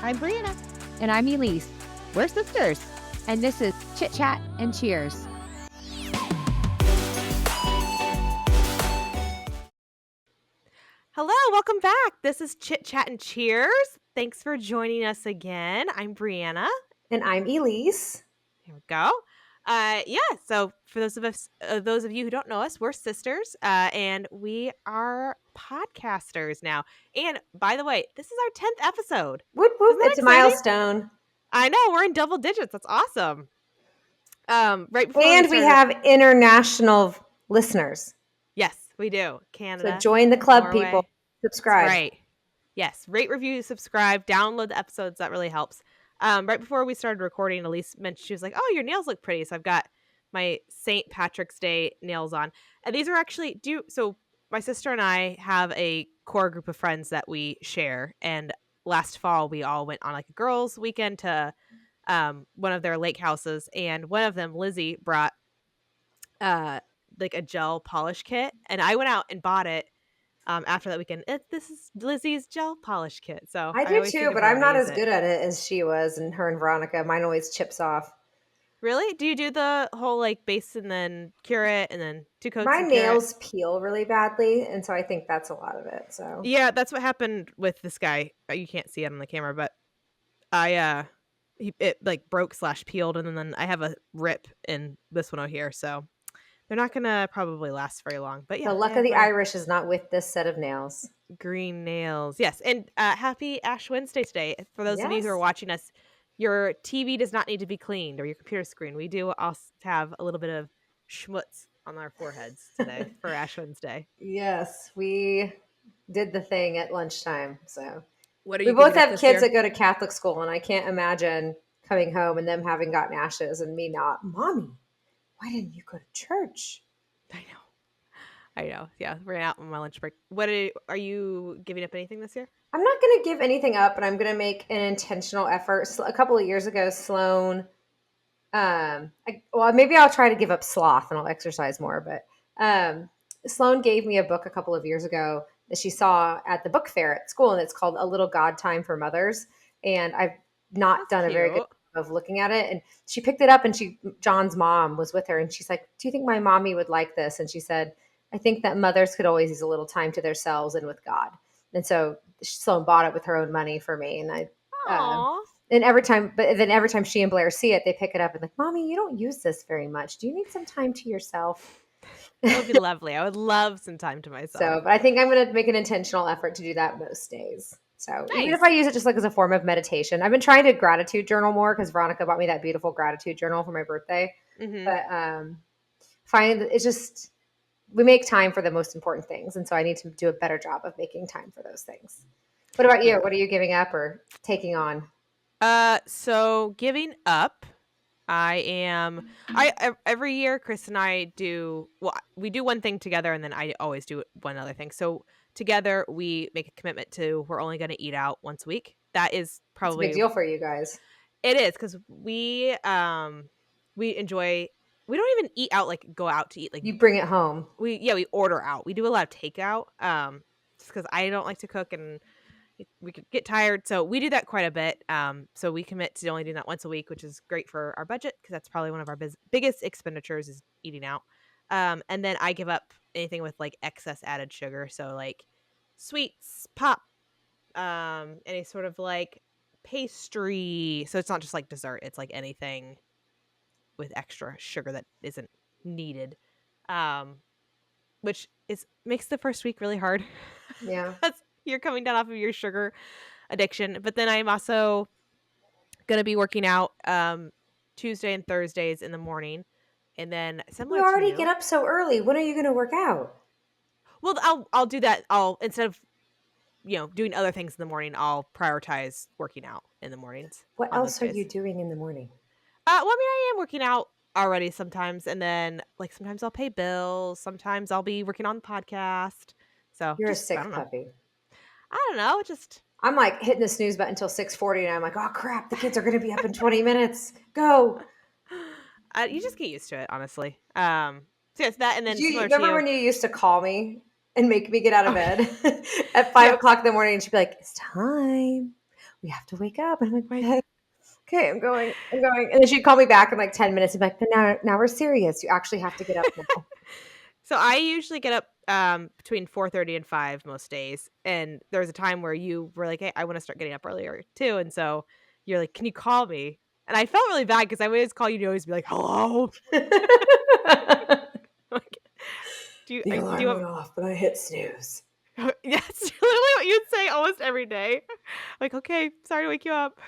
I'm Brianna. And I'm Elise. We're sisters. And this is Chit-Chat and Cheers. Hello, welcome back. This is Chit-Chat and Cheers. Thanks for joining us again. I'm Brianna. And I'm Elise. Here we go. So for those of you who don't know us, we're sisters, and we are podcasters now. And by the way, this is our 10th episode. Whoop, whoop. Isn't that It's a exciting? milestone. I know, we're in double digits. That's awesome. Right before And we have international listeners. Yes, we do. Canada. So join the club, Norway. people. Subscribe. That's right. Yes. Rate, review, subscribe, download the episodes. That really helps. Right before we started recording, Elise mentioned, she was like, "Oh, your nails look pretty." So I've got my St. Patrick's Day nails on. And these are actually so my sister and I have a core group of friends that we share. And last fall we all went on like a girls' weekend to one of their lake houses, and one of them, Lizzie, brought like a gel polish kit, and I went out and bought it after that weekend. This is Lizzie's gel polish kit. So I do always too, think of but her I'm when I not use as it. good at it as she was, and her and Veronica. Mine always chips off. Really? Do you do the whole like base and then cure it and then 2 coats? My and cure it? nails peel really badly, and so I think that's a lot of it. So Yeah, that's what happened with this guy. You can't see it on the camera, but it like broke / peeled, and then I have a rip in this one over here. So they're not gonna probably last very long. But yeah, the luck of the Irish is not with this set of nails. Green nails. Yes. And happy Ash Wednesday today. For those of you who are Yes. watching us, your TV does not need to be cleaned, or your computer screen. We do also have a little bit of schmutz on our foreheads today for Ash Wednesday. Yes, we did the thing at lunchtime. So What are we you both giving up have this kids year? that go to Catholic school, and I can't imagine coming home and them having gotten ashes and me not. Mommy, why didn't you go to church? I know. Yeah, ran out on my lunch break. Are you giving up anything this year? I'm not going to give anything up, but I'm going to make an intentional effort. A couple of years ago, Sloan, maybe I'll try to give up sloth and I'll exercise more. But Sloan gave me a book a couple of years ago that she saw at the book fair at school, and it's called A Little God Time for Mothers. And I've not done a very good job of looking at it. And she picked it up, and John's mom was with her, and she's like, "Do you think my mommy would like this?" And she said, "I think that mothers could always use a little time to themselves and with God." And so Sloan bought it with her own money for me. And and every time she and Blair see it, they pick it up and like, "Mommy, you don't use this very much. Do you need some time to yourself?" That would be lovely. I would love some time to myself. But I think I'm going to make an intentional effort to do that most days. So nice. Even if I use it just like as a form of meditation, I've been trying to gratitude journal more because Veronica bought me that beautiful gratitude journal for my birthday. Mm-hmm. But it's just, we make time for the most important things. And so I need to do a better job of making time for those things. What about you? What are you giving up or taking on? So giving up, every year Chris and I we do one thing together, and then I always do one other thing. So together we make a commitment to, we're only going to eat out once a week. That is probably it's a big deal for you guys. It is, because we enjoy, we don't even eat out, like go out to eat. Like you bring it home. We order out. We do a lot of takeout, just because I don't like to cook and we could get tired. So we do that quite a bit. So we commit to only doing that once a week, which is great for our budget, because that's probably one of our biggest expenditures is eating out. And then I give up anything with like excess added sugar. So like sweets, pop, any sort of like pastry. So it's not just like dessert. It's like anything with extra sugar that isn't needed. Which makes the first week really hard. Yeah. You're coming down off of your sugar addiction. But then I'm also going to be working out Tuesday and Thursdays in the morning. And then you already get up so early. When are you going to work out? Well, I'll do that. Instead of, doing other things in the morning, I'll prioritize working out in the mornings. What else are you doing in the morning? I am working out already sometimes. And then like sometimes I'll pay bills. Sometimes I'll be working on the podcast. So you're a sick puppy. I don't know. I'm like hitting the snooze button until 6:40, and I'm like, oh crap, the kids are going to be up in 20 minutes. Go. You just get used to it, honestly. So it's that, and then you remember when you used to call me and make me get out of bed at 5 o'clock in the morning, and she'd be like, "It's time. we have to wake up. And I'm Right. like, okay, I'm going. And then she'd call me back in like 10 minutes and be like, but now we're serious. You actually have to get up now. So I usually get up between 4:30 and 5 most days. And there was a time where you were like, "Hey, I want to start getting up earlier too." And so you're like, "Can you call me?" And I felt really bad because I would always call you and always be like, "Hello." Like, The do alarm you went off, but I hit snooze. have yeah, it's literally what you'd say almost every day. Like, "Okay, sorry to wake you up."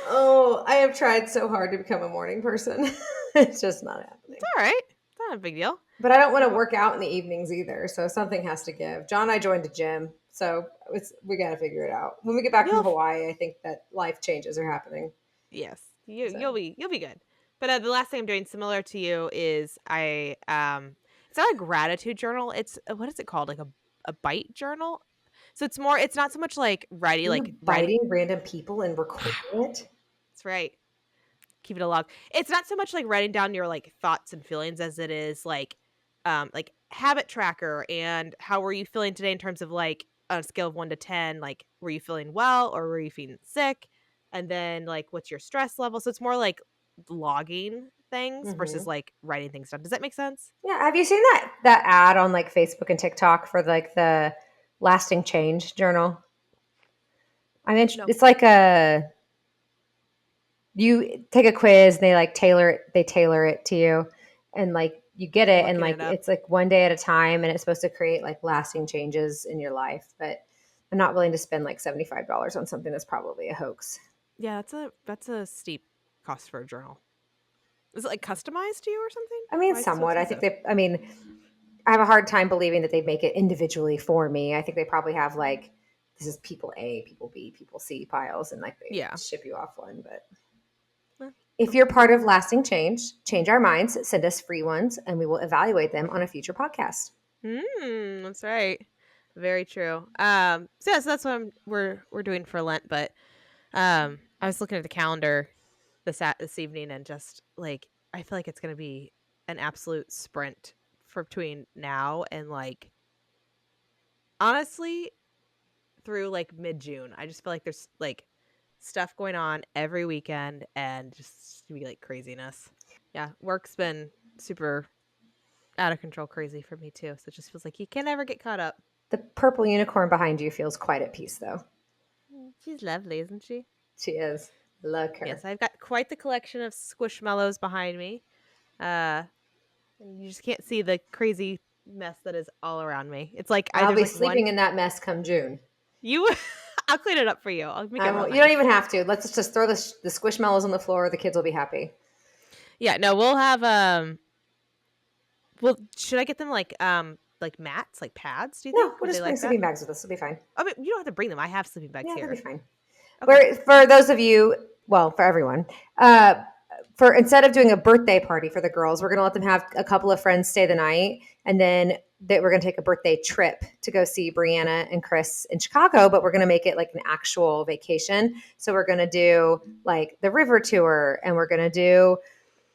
Oh, I have tried so hard to become a morning person. It's just not It's happening. all right. It's not a big deal. But I don't want to Uh, work out in the evenings either, so something has to give. John and I joined a gym, so we got to figure it out. When we get back from you'll Hawaii, I think that life changes are happening. Yes, So you'll be good. But the last thing I'm doing, similar to you, is it's not a gratitude journal. It's what is it called? Like a bite journal. So it's more. It's not so much like writing, you're like writing. biting random people and recording it. That's right. Keep it a log. It's not so much like writing down your like thoughts and feelings as it is like habit tracker and how were you feeling today in terms of like on a scale of 1 to 10, like were you feeling well or were you feeling sick? And then like what's your stress level? So it's more like logging things versus Hmm. like writing things down. Does that make sense? Yeah, have you seen that ad on like Facebook and TikTok for like the lasting change journal? I mean, No. it's like a you take a quiz and they tailor it to you, and like you get I'm it, and looking like it up. it's like one day at a time, and it's supposed to create like lasting changes in your life. But I'm not willing to spend like $75 on something that's probably a hoax. Yeah, that's a steep cost for a journal. Is it like customized to you or something? I mean, Why is it so somewhat. I think expensive? I mean, I have a hard time believing that they make it individually for me. I think they probably have like this is people A, people B, people C piles, and like they Yeah. ship you off one. But Eh, if you're part of lasting change, change our minds, send us free ones, and we will evaluate them on a future podcast. That's right. Very true. So yeah, so that's what we're doing for Lent. But I was looking at the calendar this evening and just like I feel like it's gonna be an absolute sprint for between now and like honestly through like mid June. I just feel like there's like stuff going on every weekend and just to be like craziness. Yeah, work's been super out of control crazy for me too. So it just feels like you can never get caught up. The purple unicorn behind you feels quite at peace, though. She's lovely, isn't she? She is. Look Yes, her. I've got quite the collection of squishmallows behind me. Uh, and you just can't see the crazy mess that is all around me. It's like I I'll there's be like one sleeping in that mess come June. you I'll clean it up for you. I'll make it I real won't, you don't nice. even have to. Let's just throw the squishmallows on the floor. The kids will be happy. Yeah, no, we'll have well should I get them like mats, like pads, do you No, think? we'll Would they just bring like that? sleeping bags with us. It'll be fine. I mean, you don't have to bring them. I have sleeping bags Yeah, that'll be here. fine. Okay. Where for those of you, well, for everyone, uh, for instead of doing a birthday party for the girls, we're going to let them have a couple of friends stay the night, and then we're going to take a birthday trip to go see Brianna and Chris in Chicago. But we're going to make it like an actual vacation. So we're going to do like the river tour, and we're going to do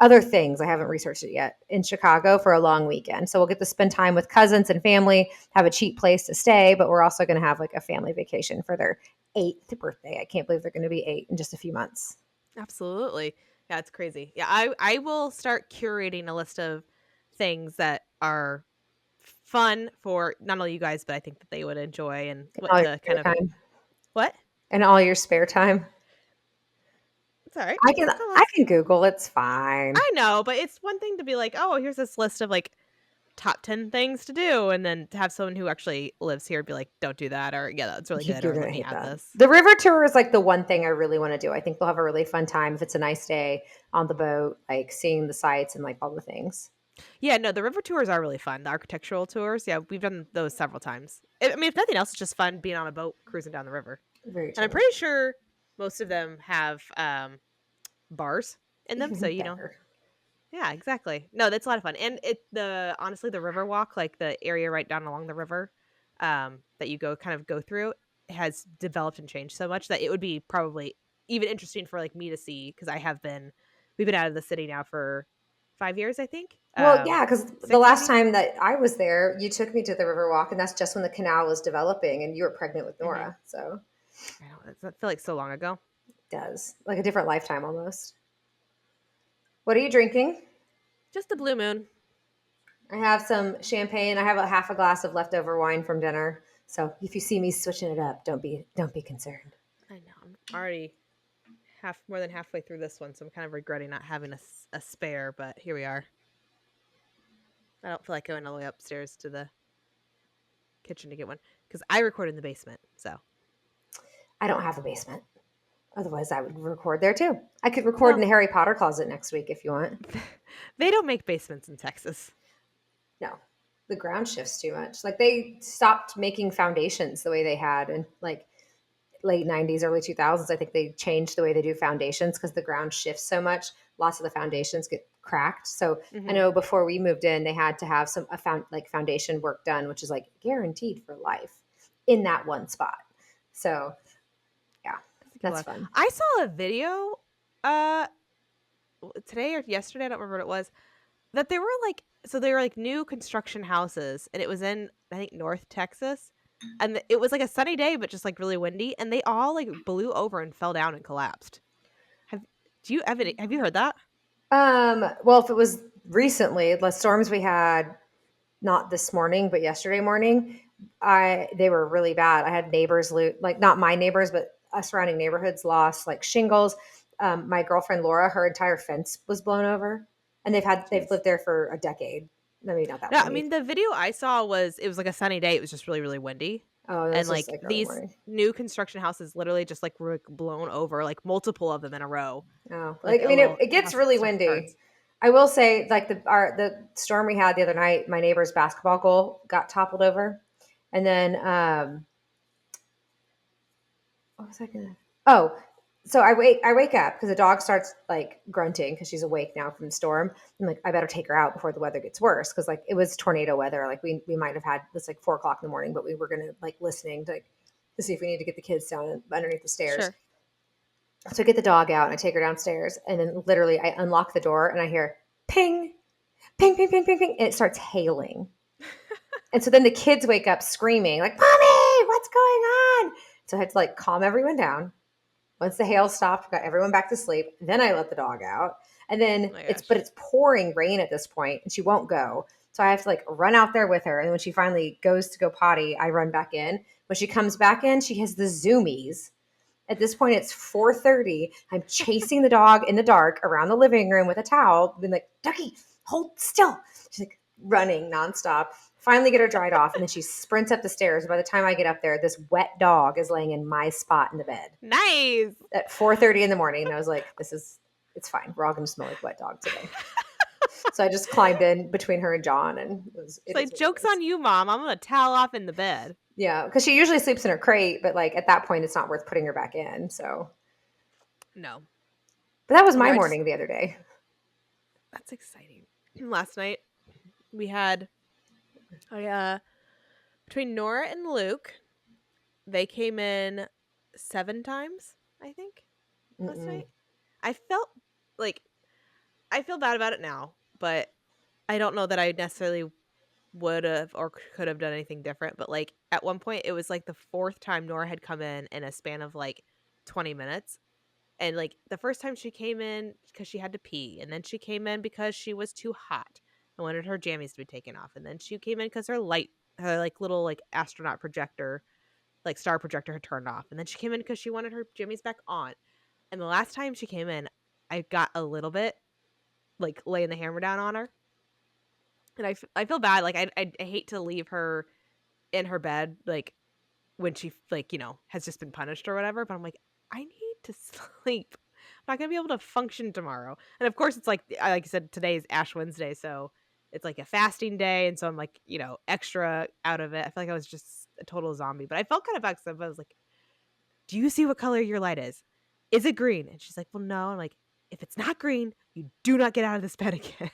other things. I haven't researched it yet in Chicago for a long weekend. So we'll get to spend time with cousins and family, have a cheap place to stay, but we're also going to have like a family vacation for their 8th birthday. I can't believe they're going to be 8 in just a few months. Absolutely. Yeah, it's crazy. Yeah, I will start curating a list of things that are fun for not only you guys, but I think that they would enjoy and In what all your to kind spare of time. what? In all your spare time. It's all right. I can I've got I lots. can Google. It's fine. I know, but it's one thing to be like, oh, here's this list of like top 10 things to do, and then to have someone who actually lives here be like, don't do that, or yeah, that's really good, You're or gonna let me hate add that. this. The river tour is like the one thing I really want to do. I think they'll have a really fun time if it's a nice day on the boat, like seeing the sights and like all the things. Yeah, no, the river tours are really fun. The architectural tours, yeah, we've done those several times. I mean, if nothing else, it's just fun being on a boat cruising down the river. Very And I'm true. pretty sure most of them have bars in them. So, Even better. yeah, exactly. No, that's a lot of fun. And honestly, the river walk, like the area right down along the river that you go through has developed and changed so much that it would be probably even interesting for like me to see because we've been out of the city now for 5 years, I think. Well, yeah, because the 6 last maybe. time that I was there, you took me to the river walk, and that's just when the canal was developing, and you were pregnant with Hmm. Nora. So I feel like so long ago. It does. Like a different lifetime almost. What are you drinking? Just a blue moon. I have some champagne. I have a half a glass of leftover wine from dinner. So if you see me switching it up, don't be concerned. I know. I'm already more than halfway through this one, so I'm kind of regretting not having a spare, but here we are. I don't feel like going all the way upstairs to the kitchen to get one because I record in the basement. So, I don't have a basement. Otherwise, I would record there too. I could record in well, the Harry Potter closet next week if you want. they don't make basements in Texas. No, the ground shifts too much. Like they stopped making foundations the way they had in like late 90s, early 2000s. I think they changed the way they do foundations because the ground shifts so much. Lots of the foundations get cracked. So I Mm-hmm. know before we moved in, they had to have foundation work done, which is like guaranteed for life in that one spot. So yeah, that's fun. I saw a video uh today or yesterday, I don't remember what it was, that they were like they were like new construction houses and it was in I think North Texas. And it was like a sunny day but just like really windy and they all like blew over and fell down and collapsed. Have have you heard that? Well, if it was recently, the storms we had, not this morning, but yesterday morning, they were really bad. I had neighbors like not my neighbors, but surrounding neighborhoods lost like shingles. My girlfriend Laura, her entire fence was blown over, and they've Jeez. lived there for a decade. Maybe not that No, long. I mean the video I saw was it was like a sunny day. It was just really really windy, Oh, and this was like like early these morning. new construction houses literally just like were like, blown over, like multiple of them in a row, Oh, like like I a mean, little it gets house with really stuck windy. cards. I will say, like the storm we had the other night, my neighbor's basketball goal got toppled over, and then what was I gonna? Oh, so I wake up because the dog starts like grunting because she's awake now from the storm. I'm like, I better take her out before the weather gets worse because like it was tornado weather. Like we might have had this like 4 o'clock in the morning, but we were gonna like listening to see if we need to get the kids down underneath the stairs. Sure. So I get the dog out and I take her downstairs, and then literally I unlock the door and I hear ping, ping, ping, ping, ping, ping, and it starts hailing. And so then the kids wake up screaming like, "Mommy, what's going on?" So I had to like calm everyone down. Once the hail stopped, got everyone back to sleep. Then I let the dog out. And Oh then my it's gosh. pouring rain at this point and she won't go. So I have to like run out there with her. And when she finally goes to go potty, I run back in. When she comes back in, she has the zoomies. At this point, it's 4:30. I'm chasing the dog in the dark around the living room with a towel. Been like, Ducky, hold still. She's like running nonstop. Finally get her dried off, and then she sprints up the stairs. By the time I get up there, this wet dog is laying in my spot in the bed Nice. at 4:30 in the morning. And I was like, it's fine. We're all going to smell like wet dog today. So I just climbed in between her and John, and It's it is like what it joke's is. on you, mom. I'm gonna towel off in the bed. Yeah, because she usually sleeps in her crate, but like at that point, it's not worth putting her back in. So, No. but that was Oh, my yeah, morning the other day. that's exciting. Last night we had I between Nora and Luke, they came in 7 times, I think, last Mm-mm. night. I felt like I feel bad about it now, but I don't know that I necessarily would have or could have done anything different. But like at one point, it was like the 4th time Nora had come in a span of like 20 minutes. And like the first time she came in because she had to pee, and then she came in because she was too hot and wanted her jammies to be taken off, and then she came in because her like little like astronaut projector, like star projector had turned off, and then she came in because she wanted her jammies back on. And the last time she came in, I got a little bit like laying the hammer down on her, and I feel bad. Like I hate to leave her in her bed like when she like has just been punished or whatever. But I'm like, I need to sleep. I'm not gonna be able to function tomorrow. And of course, it's like I said, today is Ash Wednesday, so it's like a fasting day, and so I'm like extra out of it. I feel like I was just a total zombie, but I felt kind of bad because I was like, "Do you see what color your light is? Is it green?" And she's like, "Well, no." I'm like, "If it's not green, you do not get out of this bed again."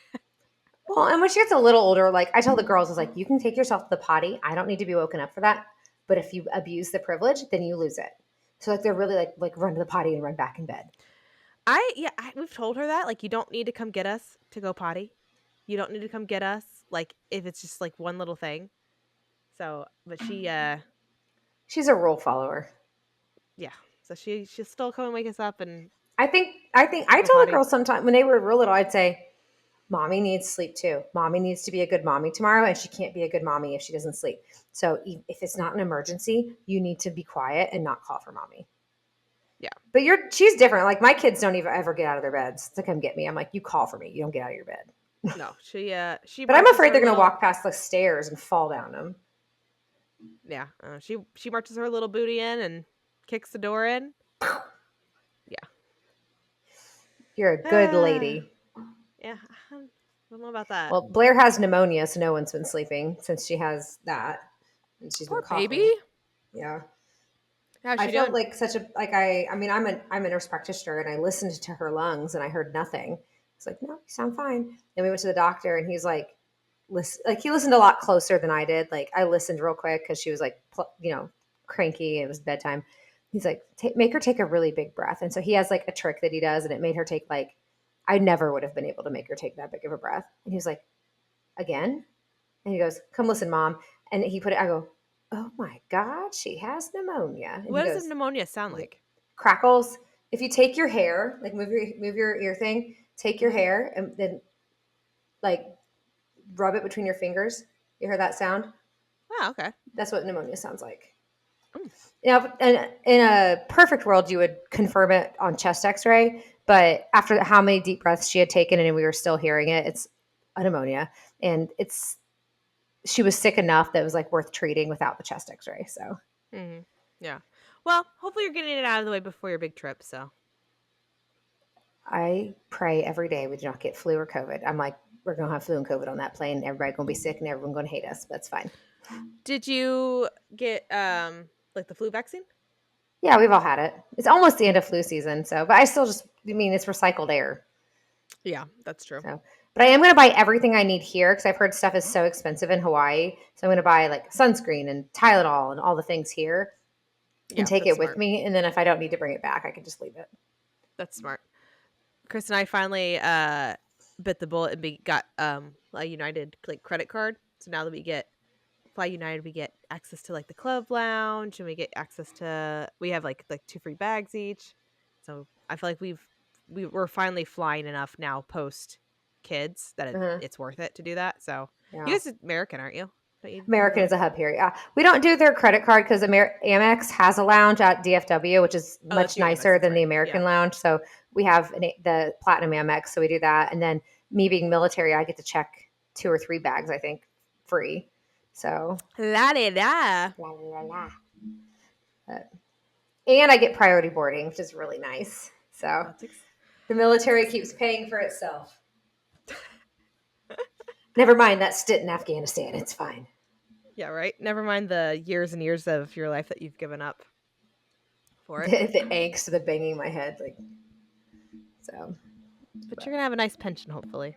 Well, and when she gets a little older, like I tell the girls, is like, you can take yourself to the potty. I don't need to be woken up for that. But if you abuse the privilege, then you lose it. So like they're really like run to the potty and run back in bed. We've told her that like you don't need to come get us to go potty. You don't need to come get us like if it's just like one little thing. So, but she She's a rule follower. Yeah. So she'll still come and wake us up and I go tell the potty. girls sometimes when they were real little, I'd say, Mommy needs sleep too. Mommy needs to be a good mommy tomorrow, and she can't be a good mommy if she doesn't sleep. So if it's not an emergency, you need to be quiet and not call for mommy. Yeah. But she's different. Like my kids don't even ever get out of their beds to come get me. I'm like, you call for me. You don't get out of your bed. No, she But I'm marches afraid her they're going to little walk past the stairs and fall down them. yeah. She marches her little booty in and kicks the door in. Yeah. You're a good Ah, lady. yeah. I don't know about that. Well, Blair has pneumonia, so no one's been sleeping since she has that, and she's been Poor baby. coughing. Yeah. How's I she felt doing? like I mean I'm a nurse practitioner and I listened to her lungs and I heard nothing. It's like, no, you sound fine. Then we went to the doctor and he's like, listen, like he listened a lot closer than I did. Like I listened real quick because she was like, cranky. It was bedtime. He's like, make her take a really big breath. And so he has like a trick that he does, and it made her take like, I never would have been able to make her take that big of a breath. And he was like, again? And he goes, come listen, mom. And he put it, I go, oh my God, she has pneumonia. And he What does a goes, pneumonia sound like? crackles. If you take your hair, like move your ear thing, take your Mm-hmm. hair and then like rub it between your fingers. You heard that sound? Oh, okay. That's what pneumonia sounds like. Mm. Now, in a perfect world, you would confirm it on chest X-ray, but after how many deep breaths she had taken and we were still hearing it, it's a pneumonia, and she was sick enough that it was like worth treating without the chest X-ray. So Mm-hmm. Yeah. Well, hopefully you're getting it out of the way before your big trip. So I pray every day we do not get flu or COVID. I'm like, we're gonna have flu and COVID on that plane. Everybody's gonna be sick and everyone's gonna hate us. That's fine. did you get like the flu vaccine? Yeah, we've all had it. It's almost the end of flu season, so but I mean it's recycled air. Yeah, that's true. So but I am gonna buy everything I need here because I've heard stuff is so expensive in Hawaii. So I'm gonna buy like sunscreen and Tylenol and all the things here and Yeah, take that's it with smart. me. And then if I don't need to bring it back, I can just leave it. That's smart. Chris and I finally bit the bullet and got a United like credit card. So now that we get Fly United, we get access to like the club lounge and we get access to we have like 2 free bags each. So I feel like we're finally flying enough now post kids that Uh-huh. it's worth it to do that. So you Yeah. guys are American, aren't you? Don't you have American a is a hub here. Yeah. We don't do their credit card because Amex has a lounge at DFW, which is Oh, that's much you, Amex. nicer That's than the right. Yeah. American lounge. So we have the Platinum Amex. So we do that. And then me being military, I get to check 2 or 3 bags, I think, free. So, La da da. la, la, la. And I get priority boarding, which is really nice. So That's the military keeps paying for itself. Never mind that stint in Afghanistan. It's fine. yeah, right. Never mind the years and years of your life that you've given up for it. The angst, the banging my head. Like, so But you're gonna have a nice pension, hopefully.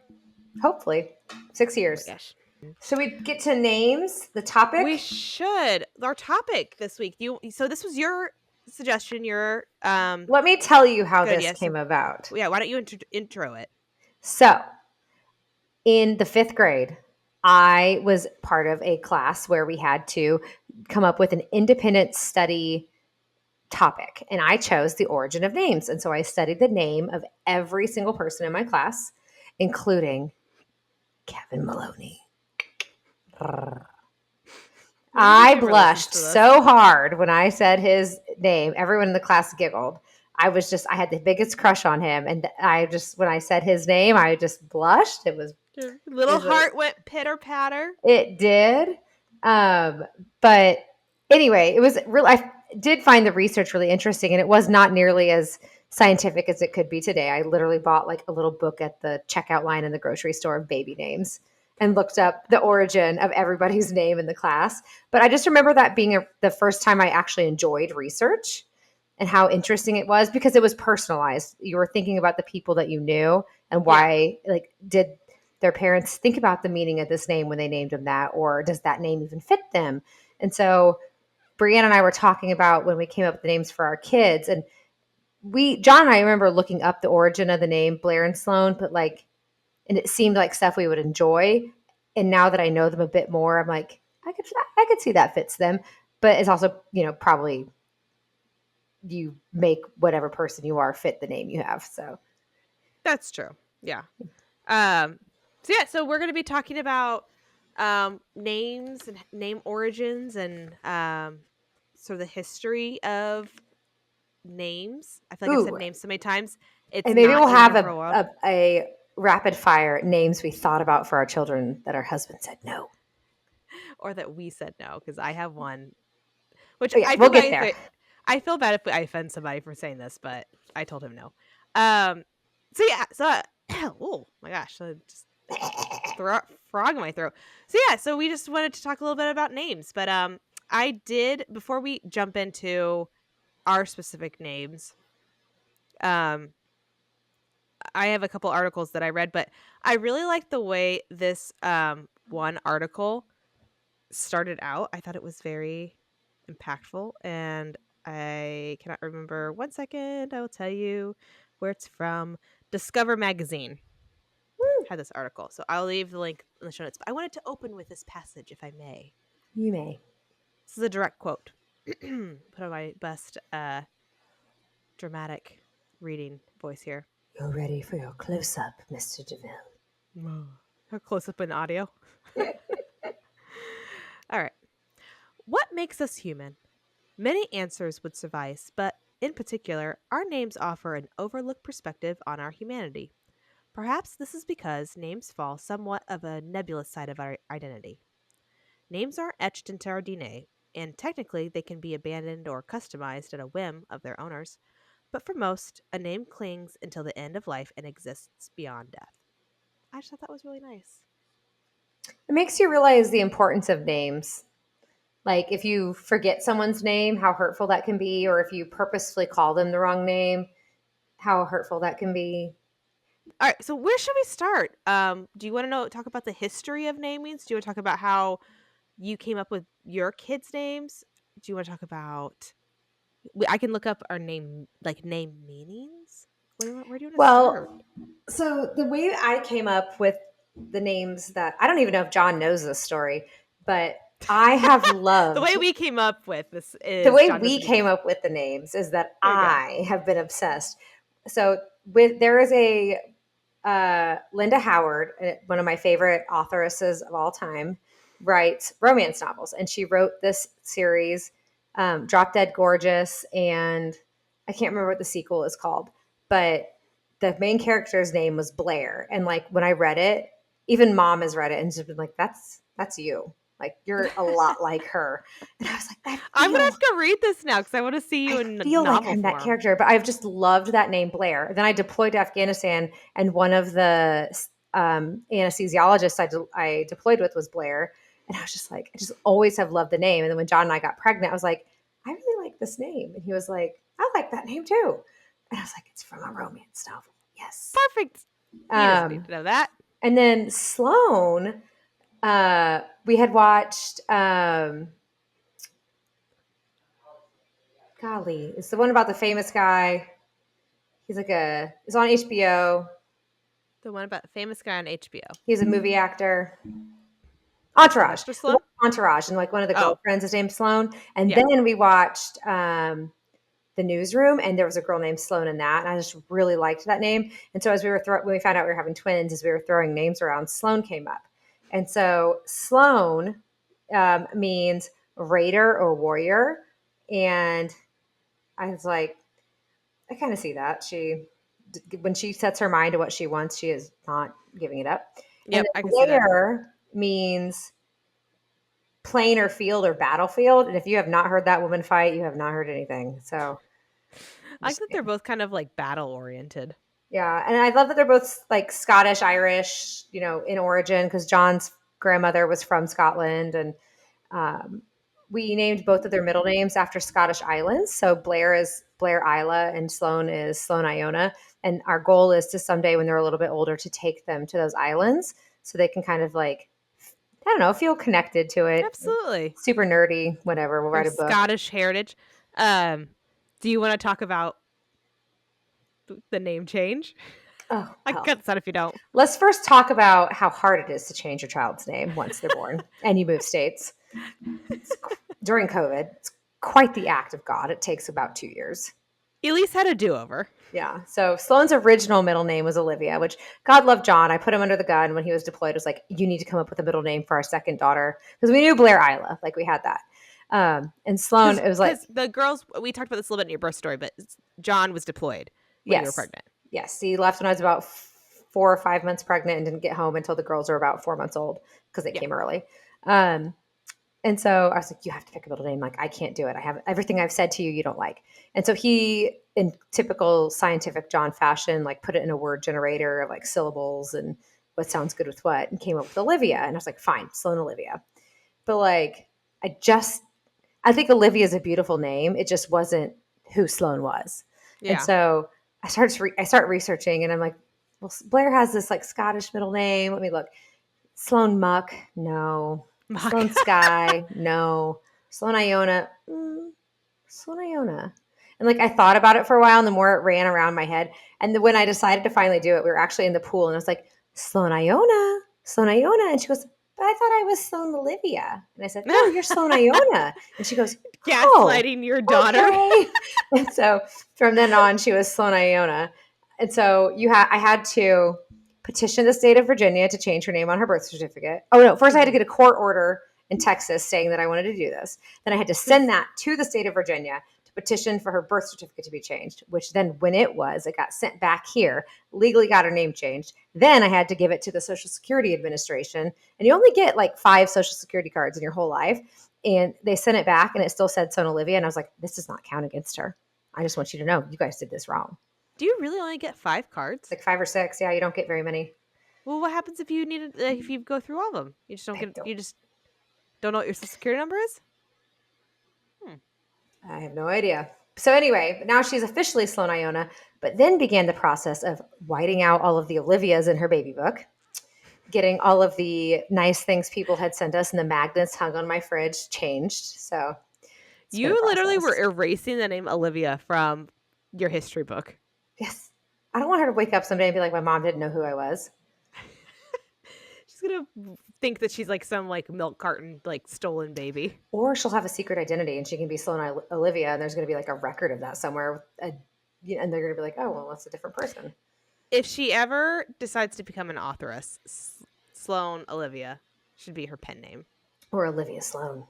hopefully 6 Oh my years. gosh. Should we get to names? The topic? We should. Our topic this week. So this was your suggestion. Your Let me tell you how good. this Yes. came about. Yeah. Why don't you intro it? So, in the 5th grade, I was part of a class where we had to come up with an independent study topic, and I chose the origin of names. And so I studied the name of every single person in my class, including Kevin Maloney. I blushed so hard when I said his name. Everyone in the class giggled. I had the biggest crush on him. And when I said his name, I just blushed. Your little heart went pitter patter. It did. But anyway, it was real. I did find the research really interesting, and it was not nearly as scientific as it could be today. I literally bought like a little book at the checkout line in the grocery store of baby names and looked up the origin of everybody's name in the class. But I just remember that being the first time I actually enjoyed research and how interesting it was because it was personalized. You were thinking about the people that you knew and why, like, did their parents think about the meaning of this name when they named them that, or does that name even fit them? And so Brianna and I were talking about when we came up with the names for our kids, and John and I remember looking up the origin of the name Blair and Sloan, but and it seemed like stuff we would enjoy. And now that I know them a bit more, I'm like, I could see that fits them, but it's also, probably you make whatever person you are fit the name you have. So That's true. Yeah. So we're going to be talking about names and name origins and sort of the history of names. I feel like I've said ooh, names so many times. It's and maybe not we'll even have for a while. a rapid fire names we thought about for our children that our husband said no. Or that we said no, because I have one, which Oh, yeah, we'll get there. I feel bad if I offend somebody for saying this, but I told him no. So yeah, so oh my gosh, I just frog in my throat. So yeah, so we just wanted to talk a little bit about names, but I did, before we jump into our specific names, I have a couple articles that I read, but I really liked the way this one article started out. I thought it was very impactful, and I cannot remember. 1 second, I will tell you where it's from. Discover Magazine had this article, so I'll leave the link in the show notes. But I wanted to open with this passage, if I may. You may. This is a direct quote. Put on my best dramatic reading voice here. You're ready for your close-up, Mr. DeVille. How close up in audio. All right. What makes us human? Many answers would suffice, but in particular, our names offer an overlooked perspective on our humanity. Perhaps this is because names fall somewhat of a nebulous side of our identity. Names aren't etched into our DNA, and technically they can be abandoned or customized at a whim of their owners. But for most, a name clings until the end of life and exists beyond death. I just thought that was really nice. It makes you realize the importance of names. Like if you forget someone's name, how hurtful that can be, or if you purposefully call them the wrong name, how hurtful that can be. All right, so where should we start? Do you want to talk about the history of namings? Do you want to talk about how you came up with your kids' names? Do you want to talk about? I can look up our name meanings. Where do you want to start? Well, so the way I came up with the names that I don't even know if John knows this story, but I have The loved way we came up with this is the way John we doesn't even came know. up with the names is that There you go. I have been obsessed. So there is a Linda Howard, one of my favorite authoresses of all time, writes romance novels, and she wrote this series, Drop Dead Gorgeous, and I can't remember what the sequel is called, but the main character's name was Blair. And like when I read it, even mom has read it and just been like, that's you. Like you're a lot like her. And I was like, I'm gonna have to read this now because I want to see you I in feel like novel I'm that form. character, but I've just loved that name Blair. Then I deployed to Afghanistan, and one of the anesthesiologists I deployed with was Blair. And I was just like, I just always have loved the name. And then when John and I got pregnant, I was like, I really like this name. And he was like, I like that name too. And I was like, it's from a romance novel. Yes. Perfect. He doesn't need to know that. And then Sloan, we had watched, golly, it's the one about the famous guy. He's like it's on HBO. The one about the famous guy on HBO. He's a movie actor. Entourage. Sylvester Stallone? Entourage. And like one of the girlfriends is named Sloan. And Yeah. then we watched The Newsroom, and there was a girl named Sloan in that. And I just really liked that name. And so as we were when we found out we were having twins, as we were throwing names around, Sloan came up. And so Sloan means raider or warrior. And I was like, I kind of see that. When she sets her mind to what she wants, she is not giving it up. Yep, And I can see that. Blair means plain or field or battlefield. And if you have not heard that woman fight, you have not heard anything. So I think they're both kind of like battle oriented. yeah. And I love that they're both like Scottish, Irish, in origin, because John's grandmother was from Scotland. And we named both of their middle names after Scottish islands. So Blair is Blair Isla and Sloan is Sloan Iona. And our goal is to someday, when they're a little bit older, to take them to those islands so they can kind of like, I don't know, feel connected to it. Absolutely. Super nerdy, whatever. We'll write a book. Scottish heritage. Do you want to talk about the name change? Oh, I can cut this out if you don't. Let's first talk about how hard it is to change your child's name once they're born and you move states. During COVID, it's quite the act of God. It takes about 2 years. Elise had a do-over. Yeah. So Sloane's original middle name was Olivia, which God loved John. I put him under the gun when he was deployed. It was like, you need to come up with a middle name for our second daughter. Because we knew Blair Isla. Like we had that. And Sloane, it was like, Because the girls, we talked about this a little bit in your birth story, but John was deployed when you were yes. pregnant. Yes. He left when I was about 4 or 5 months pregnant and didn't get home until the girls were about 4 months old because they came early. And so I was like, you have to pick a middle name. Like, I can't do it. I have everything I've said to you, you don't like. And so he, in typical scientific John fashion, like put it in a word generator of like syllables and what sounds good with what, and came up with Olivia. And I was like, fine, Sloane Olivia. But like, I think Olivia is a beautiful name. It just wasn't who Sloane was. Yeah. And so I start researching and I'm like, well, Blair has this like Scottish middle name. Let me look. Sloane Muck, no. Muck. Sloane Sky, no. Sloane Iona, Sloane Iona. And like I thought about it for a while, and the more it ran around my head, and when I decided to finally do it, we were actually in the pool, and I was like, Sloane Iona, Sloane Iona, and she goes, but I thought I was Sloane Olivia, and I said, no, you're Sloane Iona, and she goes, gaslighting your daughter. Okay. And so from then on, she was Sloane Iona, and so I had to petition the state of Virginia to change her name on her birth certificate. Oh no, first I had to get a court order in Texas saying that I wanted to do this. Then I had to send that to the state of Virginia to petition for her birth certificate to be changed, which then when it got sent back here, legally got her name changed. Then I had to give it to the Social Security Administration. And you only get like 5 Social Security cards in your whole life. And they sent it back and it still said Son Olivia. And I was like, this does not count against her. I just want you to know you guys did this wrong. Do you really only get 5 cards? Like 5 or 6. Yeah, you don't get very many. Well, what happens if if you go through all of them? You just you just don't know what your social security number is? I have no idea. So anyway, now she's officially Sloane Iona, but then began the process of whiting out all of the Olivias in her baby book, getting all of the nice things people had sent us and the magnets hung on my fridge changed. So you literally were erasing the name Olivia from your history book. Yes. I don't want her to wake up someday and be like, my mom didn't know who I was. She's going to think that she's like some like milk carton, like stolen baby. Or she'll have a secret identity and she can be Sloane Olivia and there's going to be like a record of that somewhere. And they're going to be like, oh, well, that's a different person. If she ever decides to become an authoress, Sloane Olivia should be her pen name. Or Olivia Sloane.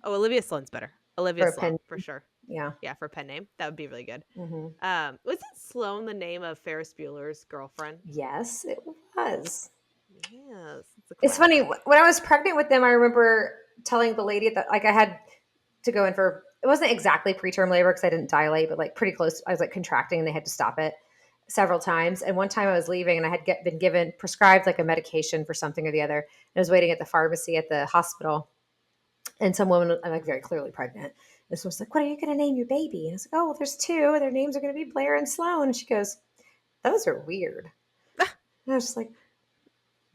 Oh, Olivia Sloane's better. Olivia Sloane, for sure. Yeah. Yeah, for a pen name. That would be really good. Mm-hmm. Wasn't Sloane the name of Ferris Bueller's girlfriend? Yes, it was. Yes. It's funny. When I was pregnant with them, I remember telling the lady that like I had to go in for, it wasn't exactly preterm labor because I didn't dilate, but like pretty close. I was like contracting and they had to stop it several times. And one time I was leaving and I had been prescribed like a medication for something or the other. And I was waiting at the pharmacy at the hospital. And some woman, I'm like very clearly pregnant. This was like, what are you going to name your baby? And I was like, oh, well, there's 2. Their names are going to be Blair and Sloane. And she goes, those are weird. And I was just like,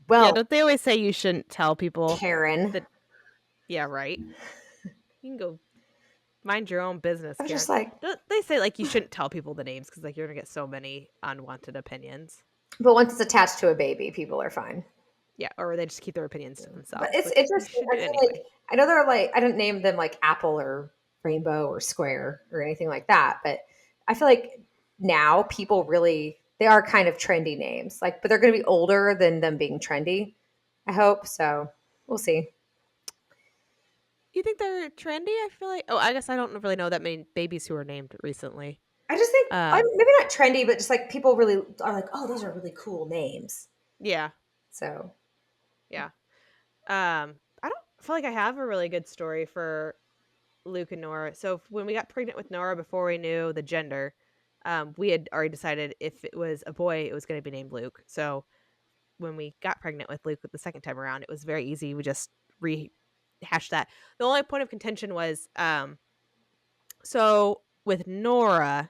well, yeah, don't they always say you shouldn't tell people? Karen. Yeah, right. You can go mind your own business. I was Karen. just like, don't they say like you shouldn't tell people the names because like you're gonna get so many unwanted opinions. But once it's attached to a baby, people are fine. Yeah, or they just keep their opinions to themselves. But it's interesting. Like, I know they're like, I didn't name them like Apple or Rainbow or Square or anything like that. But I feel like now people really, they are kind of trendy names. Like, but they're going to be older than them being trendy. I hope so. We'll see. You think they're trendy? I feel like. Oh, I guess I don't really know that many babies who were named recently. I just think maybe not trendy, but just like people really are like, oh, those are really cool names. Yeah. So. Yeah. I don't feel like I have a really good story for Luke and Nora. So when we got pregnant with Nora, before we knew the gender, we had already decided if it was a boy, it was going to be named Luke. So when we got pregnant with Luke the second time around, it was very easy. We just rehashed that. The only point of contention was, so with Nora,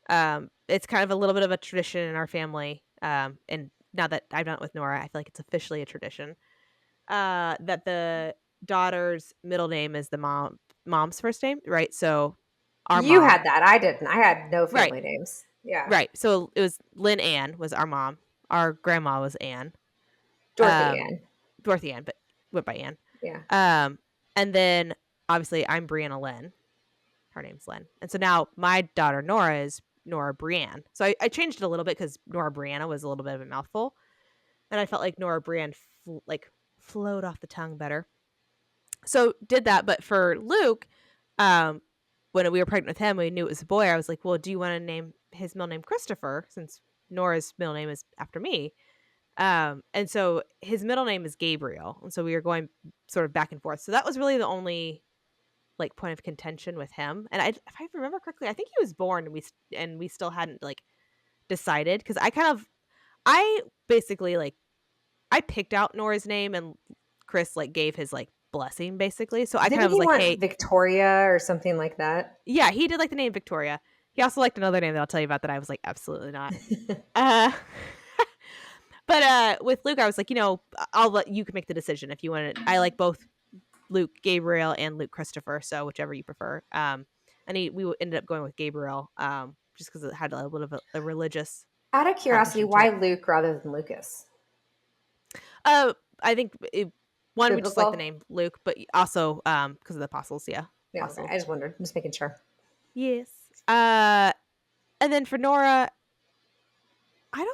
it's kind of a little bit of a tradition in our family. And now that I've done it with Nora, I feel like it's officially a tradition, that the daughter's middle name is the mom's first name, right? So you had that. I didn't. I had no family names. Yeah. Right. So it was Lynn Ann was our mom. Our grandma was Ann. Dorothy Ann. Dorothy Ann, but went by Ann. Yeah. And then obviously I'm Brianna Lynn. her name's Lynn. And so now my daughter Nora is Nora Brienne. So I changed it a little bit because Nora Brianna was a little bit of a mouthful. And I felt like Nora Brienne flowed off the tongue better. So did that. But for Luke, when we were pregnant with him, we knew it was a boy. I was like, well, do you want to name his middle name Christopher, since Nora's middle name is after me? And so his middle name is Gabriel. And so we were going sort of back and forth. So that was really the only like point of contention with him. And if I remember correctly, I think he was born and we still hadn't like decided, because I basically like I picked out Nora's name and Chris like gave his like blessing basically. So I kind Didn't of was he like, want hey, Victoria or something like that? yeah, he did like the name Victoria. He also liked another name that I'll tell you about that I was like, absolutely not. uh But with Luke, I was like, I'll let you can make the decision if you want to. I like both Luke Gabriel and Luke Christopher, so whichever you prefer. And we ended up going with Gabriel, just because it had a little bit of a religious Out of curiosity, connotation to why it. Luke rather than Lucas? I think one, we just like the Biblical? name Luke, but also because of the apostles. Yeah, Yeah, okay. apostle. I just wondered. I'm just making sure. Yes. And then for Nora, I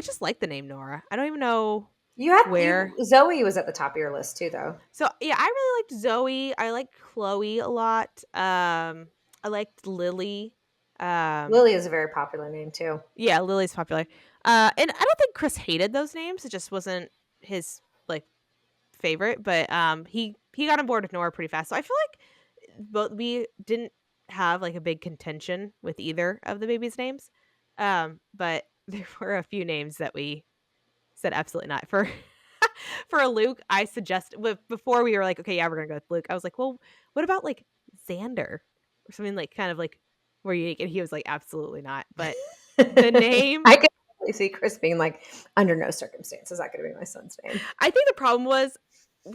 just like the name Nora. I don't even know where. Zoe was at the top of your list too, though. So yeah, I really liked Zoe. I liked Chloe a lot. I liked Lily. Lily is a very popular name too. Yeah, Lily's popular. And I don't think Chris hated those names. It just wasn't his like favorite. But he got on board with Nora pretty fast. So I feel like we didn't have like a big contention with either of the babies' names. But there were a few names that we said absolutely not. For Luke, I suggest before we were like, okay, yeah, we're gonna go with Luke. I was like, well, what about like Xander or something like kind of like more unique? And he was like, absolutely not. But the name, I can totally see Chris being like, under no circumstances is that going to be my son's name. I think the problem was,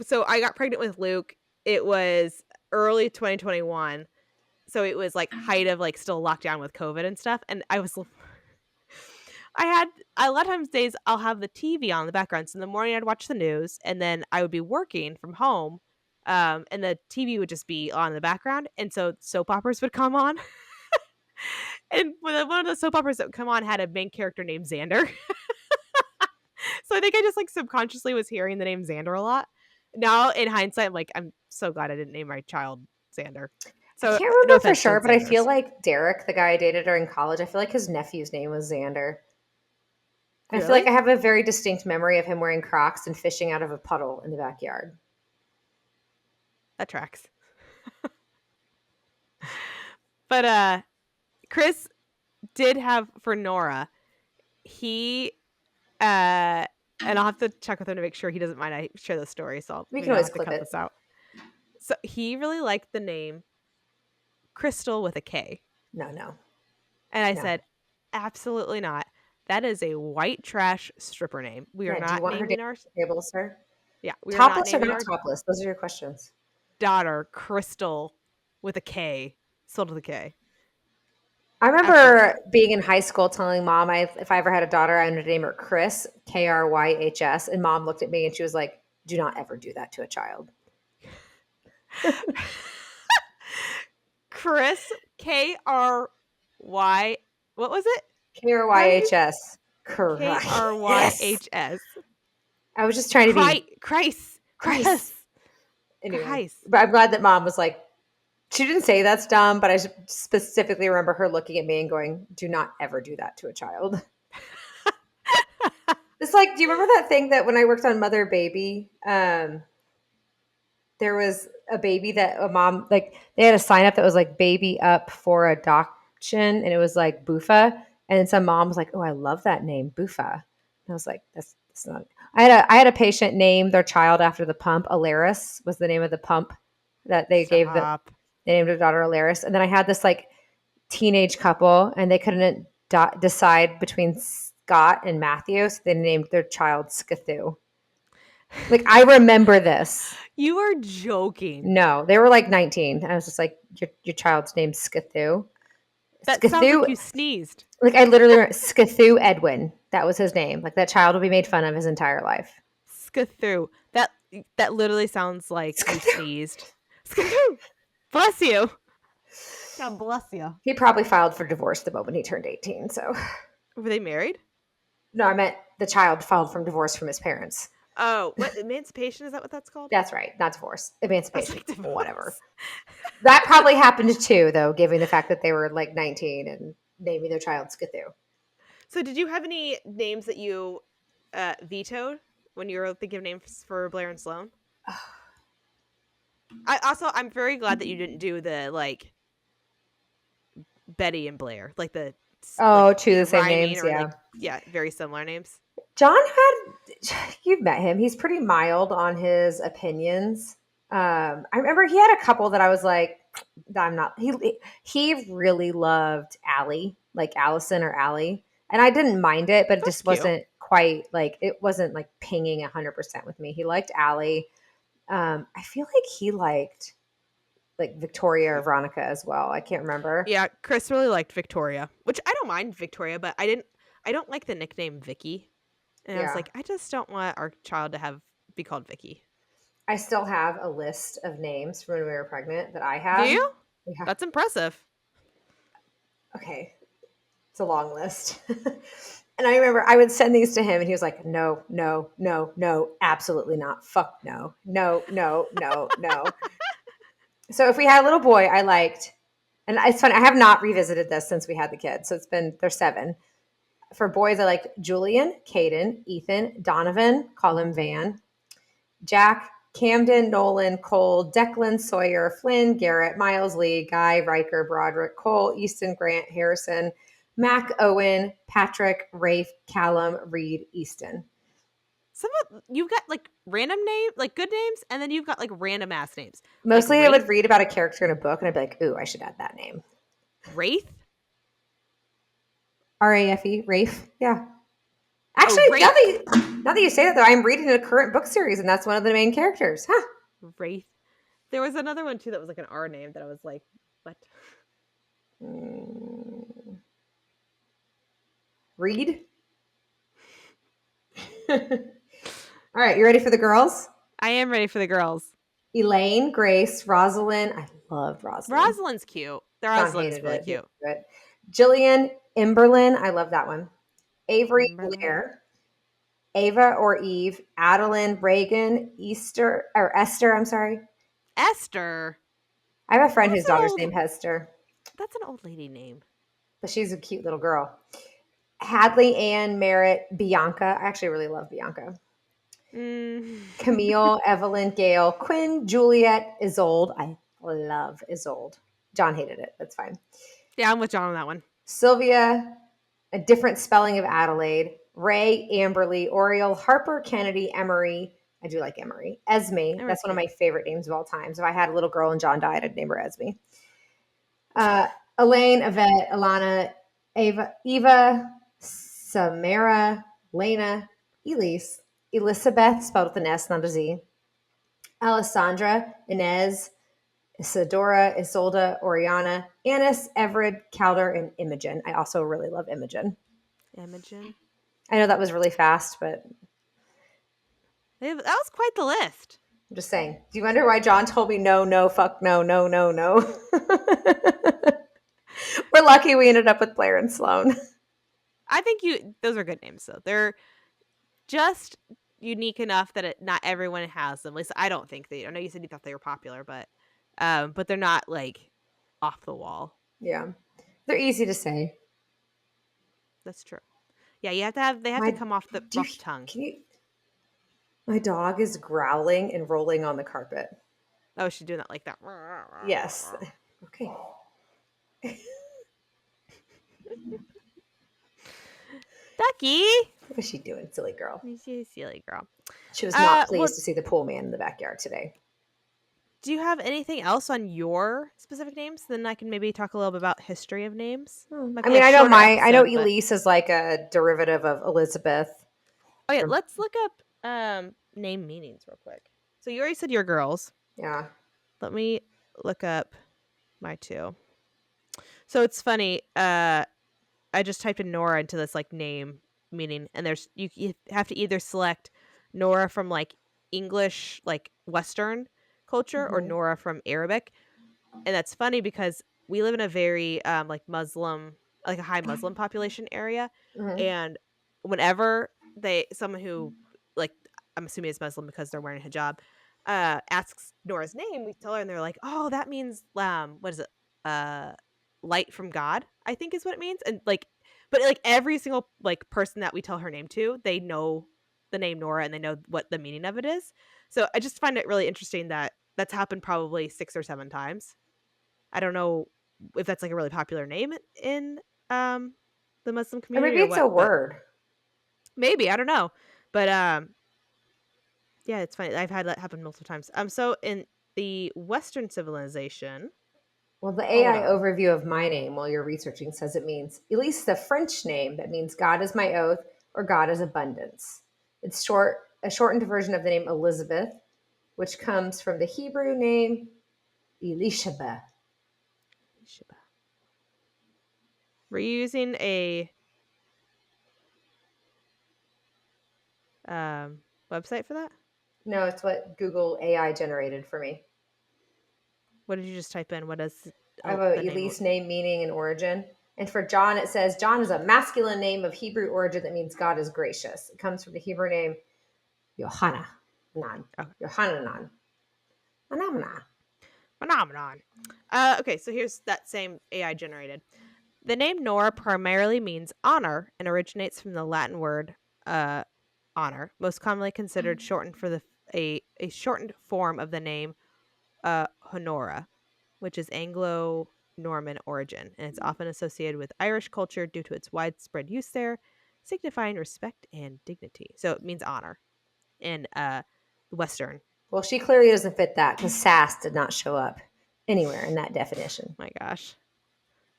so I got pregnant with Luke. It was early 2021, so it was like height of like still locked down with COVID and stuff, and I had a lot of times days I'll have the TV on in the background. So in the morning I'd watch the news, and then I would be working from home, and the TV would just be on in the background, and so soap operas would come on. And one of the soap operas that would come on had a main character named Xander. So I think I just like subconsciously was hearing the name Xander a lot. Now in hindsight, I'm like, I'm so glad I didn't name my child Xander. So I can't no remember for offense to sure, but I Xanders. feel like Derek, the guy I dated during college, I feel like his nephew's name was Xander. I feel like Really? I have a very distinct memory of him wearing Crocs and fishing out of a puddle in the backyard. That tracks. But Chris did have for Nora, he and I'll have to check with him to make sure he doesn't mind I share this story, so We maybe can I'll always have to clip cut it. this out. So he really liked the name Crystal with a K. No. And I No. said, absolutely not. That is a white trash stripper name. We are Yeah, do you not want her naming our table, sir? yeah, we are not Topless or naming not our topless? Those are your questions. daughter Crystal with a K, spelled with a K. I Absolutely remember not. being in high school telling mom if I ever had a daughter, I would name her Chris, Kryhs. And mom looked at me and she was like, do not ever do that to a child. Chris, K-R-Y, what was it? Kryhs. K-R-Y-H-S. I was just trying to be Christ. Anyway, Christ. but I'm glad that mom was like, she didn't say that's dumb, but I specifically remember her looking at me and going, do not ever do that to a child. It's like, do you remember that thing that when I worked on Mother Baby, there was a baby that a mom, like they had a sign up that was like baby up for adoption. And it was like Boofa. And then some mom was like, oh, I love that name, Boofa. And I was like, that's not, I had a patient name their child after the pump. Alaris was the name of the pump that they gave them. Stop. They named their daughter Alaris. And then I had this like teenage couple and they couldn't decide between Scott and Matthew. So they named their child Skathu. Like, I remember this. You are joking. No, they were like 19. I was just like, your child's name's Skathu. That sounds like you sneezed. Like, I literally remember Skathu Edwin. That was his name. Like, that child will be made fun of his entire life. Skathu. That literally sounds like you sneezed. Skathu. Bless you. God bless you. He probably filed for divorce the moment he turned 18. So, Were they married? no, I meant the child filed from divorce from his parents. Oh, what emancipation, is that what that's called? That's right, not divorce. I was Emancipation, like, divorce. whatever. That probably happened too, though, given the fact that they were like 19 and naming their child Skithoo. So did you have any names that you vetoed when you were thinking of names for Blair and Sloan? I'm very glad that you didn't do the like Betty and Blair, like the Oh, like two of the same rhyming names, or yeah. like very similar names. John you've met him. He's pretty mild on his opinions. I remember he had a couple that I was like, I'm not. He really loved Allie, like Allison or Allie, and I didn't mind it, but it That's just cute. wasn't quite like it wasn't like pinging 100% with me. He liked Allie. I feel like he liked like Victoria or Veronica as well. I can't remember. Yeah, Chris really liked Victoria, which I don't mind Victoria, but I don't like the nickname Vicky. And I was Yeah. like, I just don't want our child to be called Vicky. I still have a list of names from when we were pregnant that I Do had. you? Yeah. That's impressive. Okay. It's a long list. And I remember I would send these to him and he was like, no, no, no, no, absolutely not. Fuck no. No, no, no, no. So if we had a little boy, I liked, and it's funny, I have not revisited this since we had the kids. So they're 7. For boys, I like Julian, Caden, Ethan, Donovan, call him Van, Jack, Camden, Nolan, Cole, Declan, Sawyer, Flynn, Garrett, Miles, Lee, Guy, Riker, Broderick, Cole, Easton, Grant, Harrison, Mac, Owen, Patrick, Rafe, Callum, Reed, Easton. You've got like random names, like good names, and then you've got like random ass names. Mostly like I would read about a character in a book and I'd be like, ooh, I should add that name. Wraith? Rafe, Rafe. Yeah. Actually, now that you say that, though, I'm reading a current book series, and that's one of the main characters. Huh. Wraith. There was another one, too, that was like an R name that I was like, what? Reed? All right, you ready for the girls? I am ready for the girls. Elaine, Grace, Rosalind. I loved Rosalind. Rosalind's cute. John Rosalind's hated really it. cute. Jillian, Emberlyn. I love that one. Avery, Emberlyn. Blair. Ava or Eve, Adeline, Reagan, Esther, I'm sorry. Esther. I have a friend That's whose daughter's named Hester. That's an old lady name. But she's a cute little girl. Hadley, Ann, Merritt, Bianca. I actually really love Bianca. Camille, Evelyn, Gail, Quinn, Juliet, Isolde. I love Isolde. John hated it. That's fine. Yeah, I'm with John on that one. Sylvia, a different spelling of Adelaide. Ray, Amberly, Oriole, Harper, Kennedy, Emery. I do like Emery. Esme. That's one of my favorite names of all time. So if I had a little girl and John died, I'd name her Esme. Elaine, Yvette, Alana, Eva, Samara, Lena, Elise, Elizabeth, spelled with an S, not a Z, Alessandra, Inez, Isadora, Isolda, Oriana, Annis, Everett, Calder, and Imogen. I also really love Imogen. Imogen. I know that was really fast, but That was quite the list. I'm just saying. Do you wonder why John told me no, no, fuck, no, no, no, no? We're lucky we ended up with Blair and Sloan. I think those are good names, though. They're just unique enough that not everyone has them. At least I don't think they. I know you said you thought they were popular, but they're not like off the wall. Yeah, they're easy to say. That's true. Yeah, they have to come off the rough tongue. My dog is growling and rolling on the carpet. Oh, she's doing that like that. Yes. Okay. Ducky. What was she doing, silly girl? She's a silly girl. She was not pleased to see the pool man in the backyard today. Do you have anything else on your specific names? Then I can maybe talk a little bit about history of names. I mean, I know Elise is like a derivative of Elizabeth. Oh yeah, let's look up name meanings real quick. So you already said your girls. Yeah. Let me look up my 2. So it's funny. I just typed in Nora into this like name meaning, and there's you have to either select Nora from like English, like Western culture, or Nora from Arabic. And that's funny because we live in a very like Muslim, like a high Muslim population area, Mhm. and whenever someone who like I'm assuming is Muslim because they're wearing a hijab, asks Nora's name, we tell her, and they're like, "Oh, that means what is it? Uh, light from God, I think is what it means." And like, but like every single like person that we tell her name to, they know the name Nora and they know what the meaning of it is. So I just find it really interesting that that's happened probably 6 or 7 times. I don't know if that's like a really popular name in the Muslim Or community maybe or it's a what, but word. maybe, I don't know. But yeah, it's funny. I've had that happen multiple times. So in the Western civilization, Well, the hold AI on. overview of my name while you're researching says it means, at least the French name, that means God is my oath or God is abundance. It's a shortened version of the name Elizabeth, which comes from the Hebrew name Elisheba. Shiba. Were you using a website for that? No, it's what Google AI generated for me. What did you just type in? What does I have a the name? Elise name meaning and origin. And for John, it says John is a masculine name of Hebrew origin that means God is gracious. It comes from the Hebrew name Yohanan. Okay. Yohanan. Phenomena. Phenomenon. Okay, so here's that same AI generated. The name Nora primarily means honor and originates from the Latin word honor, most commonly considered shortened for a shortened form of the name Honora, which is Anglo-Norman origin, and it's often associated with Irish culture due to its widespread use there, signifying respect and dignity. So it means honor in Western. Well, she clearly doesn't fit that because sass did not show up anywhere in that definition. My gosh,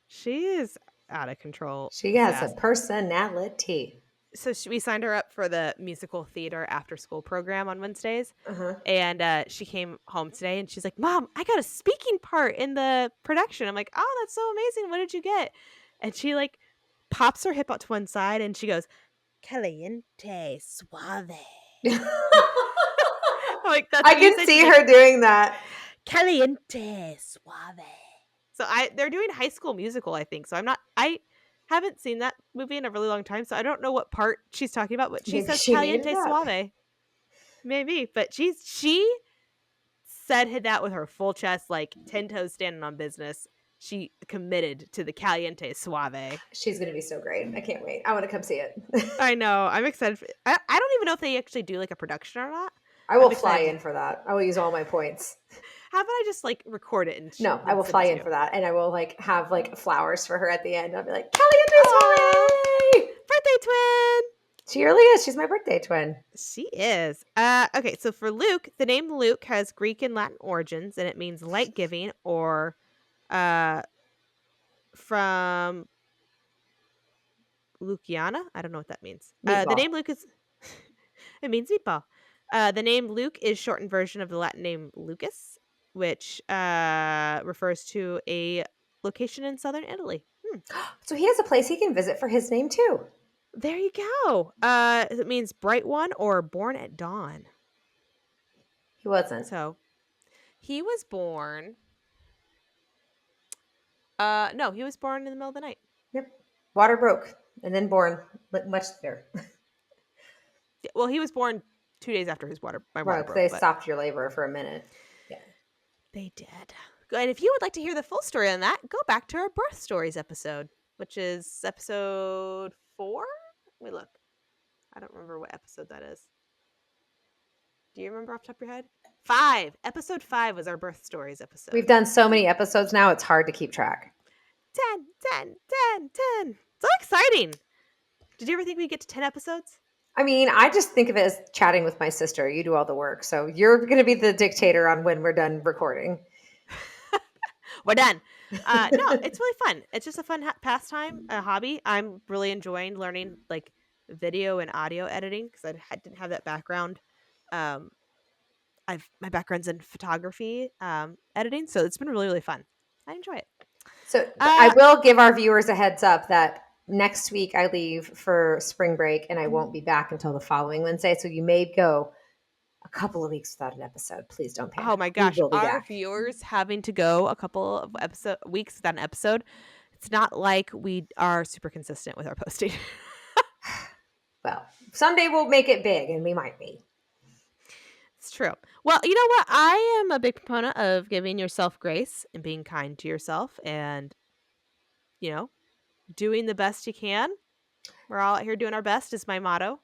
she is out of control, She has a sass. personality. So we signed her up for the musical theater after school program on Wednesdays. Uh-huh. And she came home today and she's like, "Mom, I got a speaking part in the production." I'm like, "Oh, that's so amazing. What did you get?" And she like pops her hip out to one side and she goes, "Caliente suave." I'm like, "That's I what you can said?" She's see like, her doing that. "Caliente suave." So they're doing High School Musical, I think. So I haven't seen that movie in a really long time, so I don't know what part she's talking about, but she Maybe says she made it "Caliente up. suave." Maybe, but she said that with her full chest, like 10 toes standing on business. She committed to the Caliente Suave. She's going to be so great. I can't wait. I want to come see it. I know. I'm excited. I don't even know if they actually do like a production or not. I will I'm fly excited. in for that. I will use all my points. How about I just like record it and, No, I and will send fly it to in you? for that. And I will like have like flowers for her at the end. I'll be like, Caliente Aw, Suave! birthday twin. She really is. She's my birthday twin. She is. Okay, so for Luke, the name Luke has Greek and Latin origins, and it means light giving or uh from Luciana. I don't know what that means. The Meatball. name Luke is it means meatball. The name Luke is shortened version of the Latin name Lucas, which refers to a location in southern Italy. So he has a place he can visit for his name too. There you go. It means bright one or born at dawn. He wasn't. So he was born. No, he was born in the middle of the night. Yep. Water broke and then born much later. Well, he was born 2 days after my water Right. broke, They but stopped your labor for a minute. Yeah. they did. And if you would like to hear the full story on that, go back to our birth stories episode, which is episode 4. Let me look. I don't remember what episode that is. Do you remember off the top of your head? 5. Episode 5 was our birth stories episode. We've done so many episodes now, it's hard to keep track. 10, 10, 10, 10. So exciting. Did you ever think we'd get to 10 episodes? I mean, I just think of it as chatting with my sister. You do all the work. So you're going to be the dictator on when we're done recording. We're done. No, it's really fun. It's just a fun pastime, a hobby. I'm really enjoying learning like video and audio editing because I didn't have that background. My background's in photography editing, so it's been really, really fun. I enjoy it. So I will give our viewers a heads up that next week I leave for spring break and I won't be back until the following Wednesday. So you may go a couple of weeks without an episode. Please don't Oh panic. my We gosh, will be our back. viewers having to go a couple of weeks without an episode. It's not like we are super consistent with our posting. Well, someday we'll make it big, and we might be. It's true. Well, you know what? I am a big proponent of giving yourself grace and being kind to yourself and, you know, doing the best you can. We're all out here doing our best is my motto.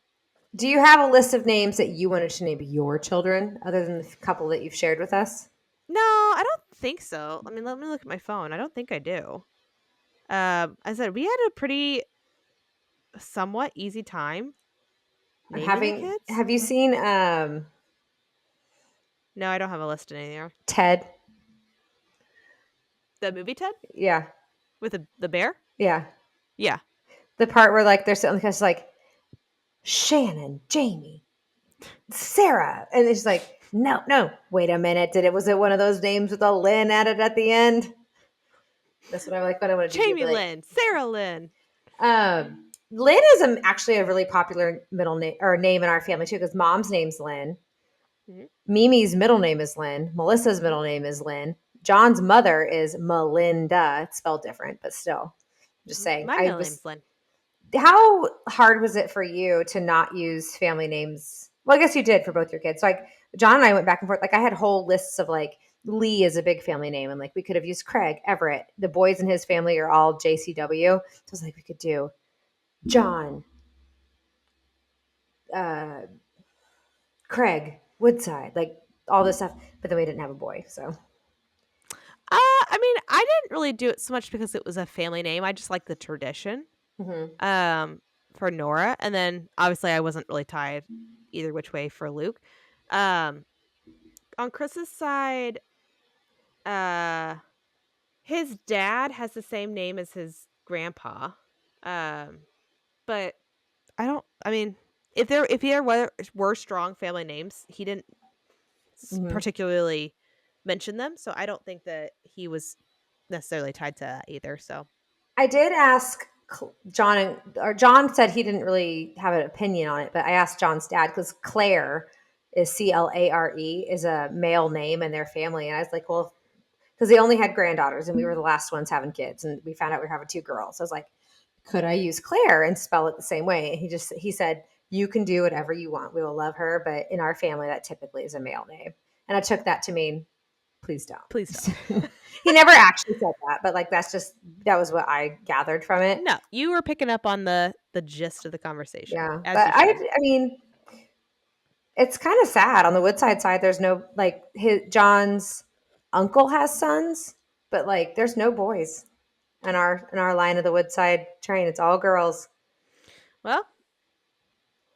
Do you have a list of names that you wanted to name your children, other than the couple that you've shared with us? No, I don't think so. I mean, let me look at my phone. I don't think I do. I said we had a pretty somewhat easy time I'm naming the having. kids. Have you seen No, I don't have a list in there. Ted? The movie Ted Yeah, with the bear. yeah. Yeah, The part where like they're sitting because like Shannon, Jamie, Sarah, and it's like no. Wait a minute. Was it one of those names with a Lynn added at the end? That's what I like when I want to do. Jamie Lynn, Sarah Lynn. Lynn is actually a really popular middle name or name in our family too, because mom's name's Lynn. Mhm. Mimi's middle name is Lynn. Melissa's middle name is Lynn. John's mother is Melinda. It's spelled different, but still. I'm just saying. My middle name's Lynn. How hard was it for you to not use family names? Well, I guess you did for both your kids. Like John and I went back and forth. Like I had whole lists of like Lee is a big family name, and like we could have used Craig, Everett. The boys in his family are all JCW. So I was like, we could do John, uh, Craig, Woodside, like all this stuff. But then we didn't have a boy, so I mean, I didn't really do it so much because it was a family name. I just like the tradition. mm-hmm. For Nora, and then obviously I wasn't really tied either which way for Luke. On Chris's side, his dad has the same name as his grandpa. But I don't. I mean, if there were strong family names, he didn't Mm-hmm. particularly mention them, so I don't think that he was necessarily tied to that either. So I did ask John, or John said he didn't really have an opinion on it, but I asked John's dad because Claire is Clare is a male name in their family, and I was like, well, because they only had granddaughters, and we were the last ones having kids, and we found out we were having 2 girls. So I was like, could I use Claire and spell it the same way? And he said, you can do whatever you want. We will love her, but in our family, that typically is a male name, and I took that to mean please please don't. don't. He never actually said that, but like that was what I gathered from it. No, you were picking up on the gist of the conversation. Yeah, As but you should. I mean, it's kind of sad on the Woodside side. There's no like John's uncle has sons, but like there's no boys in our line of the Woodside train. It's all girls. Well,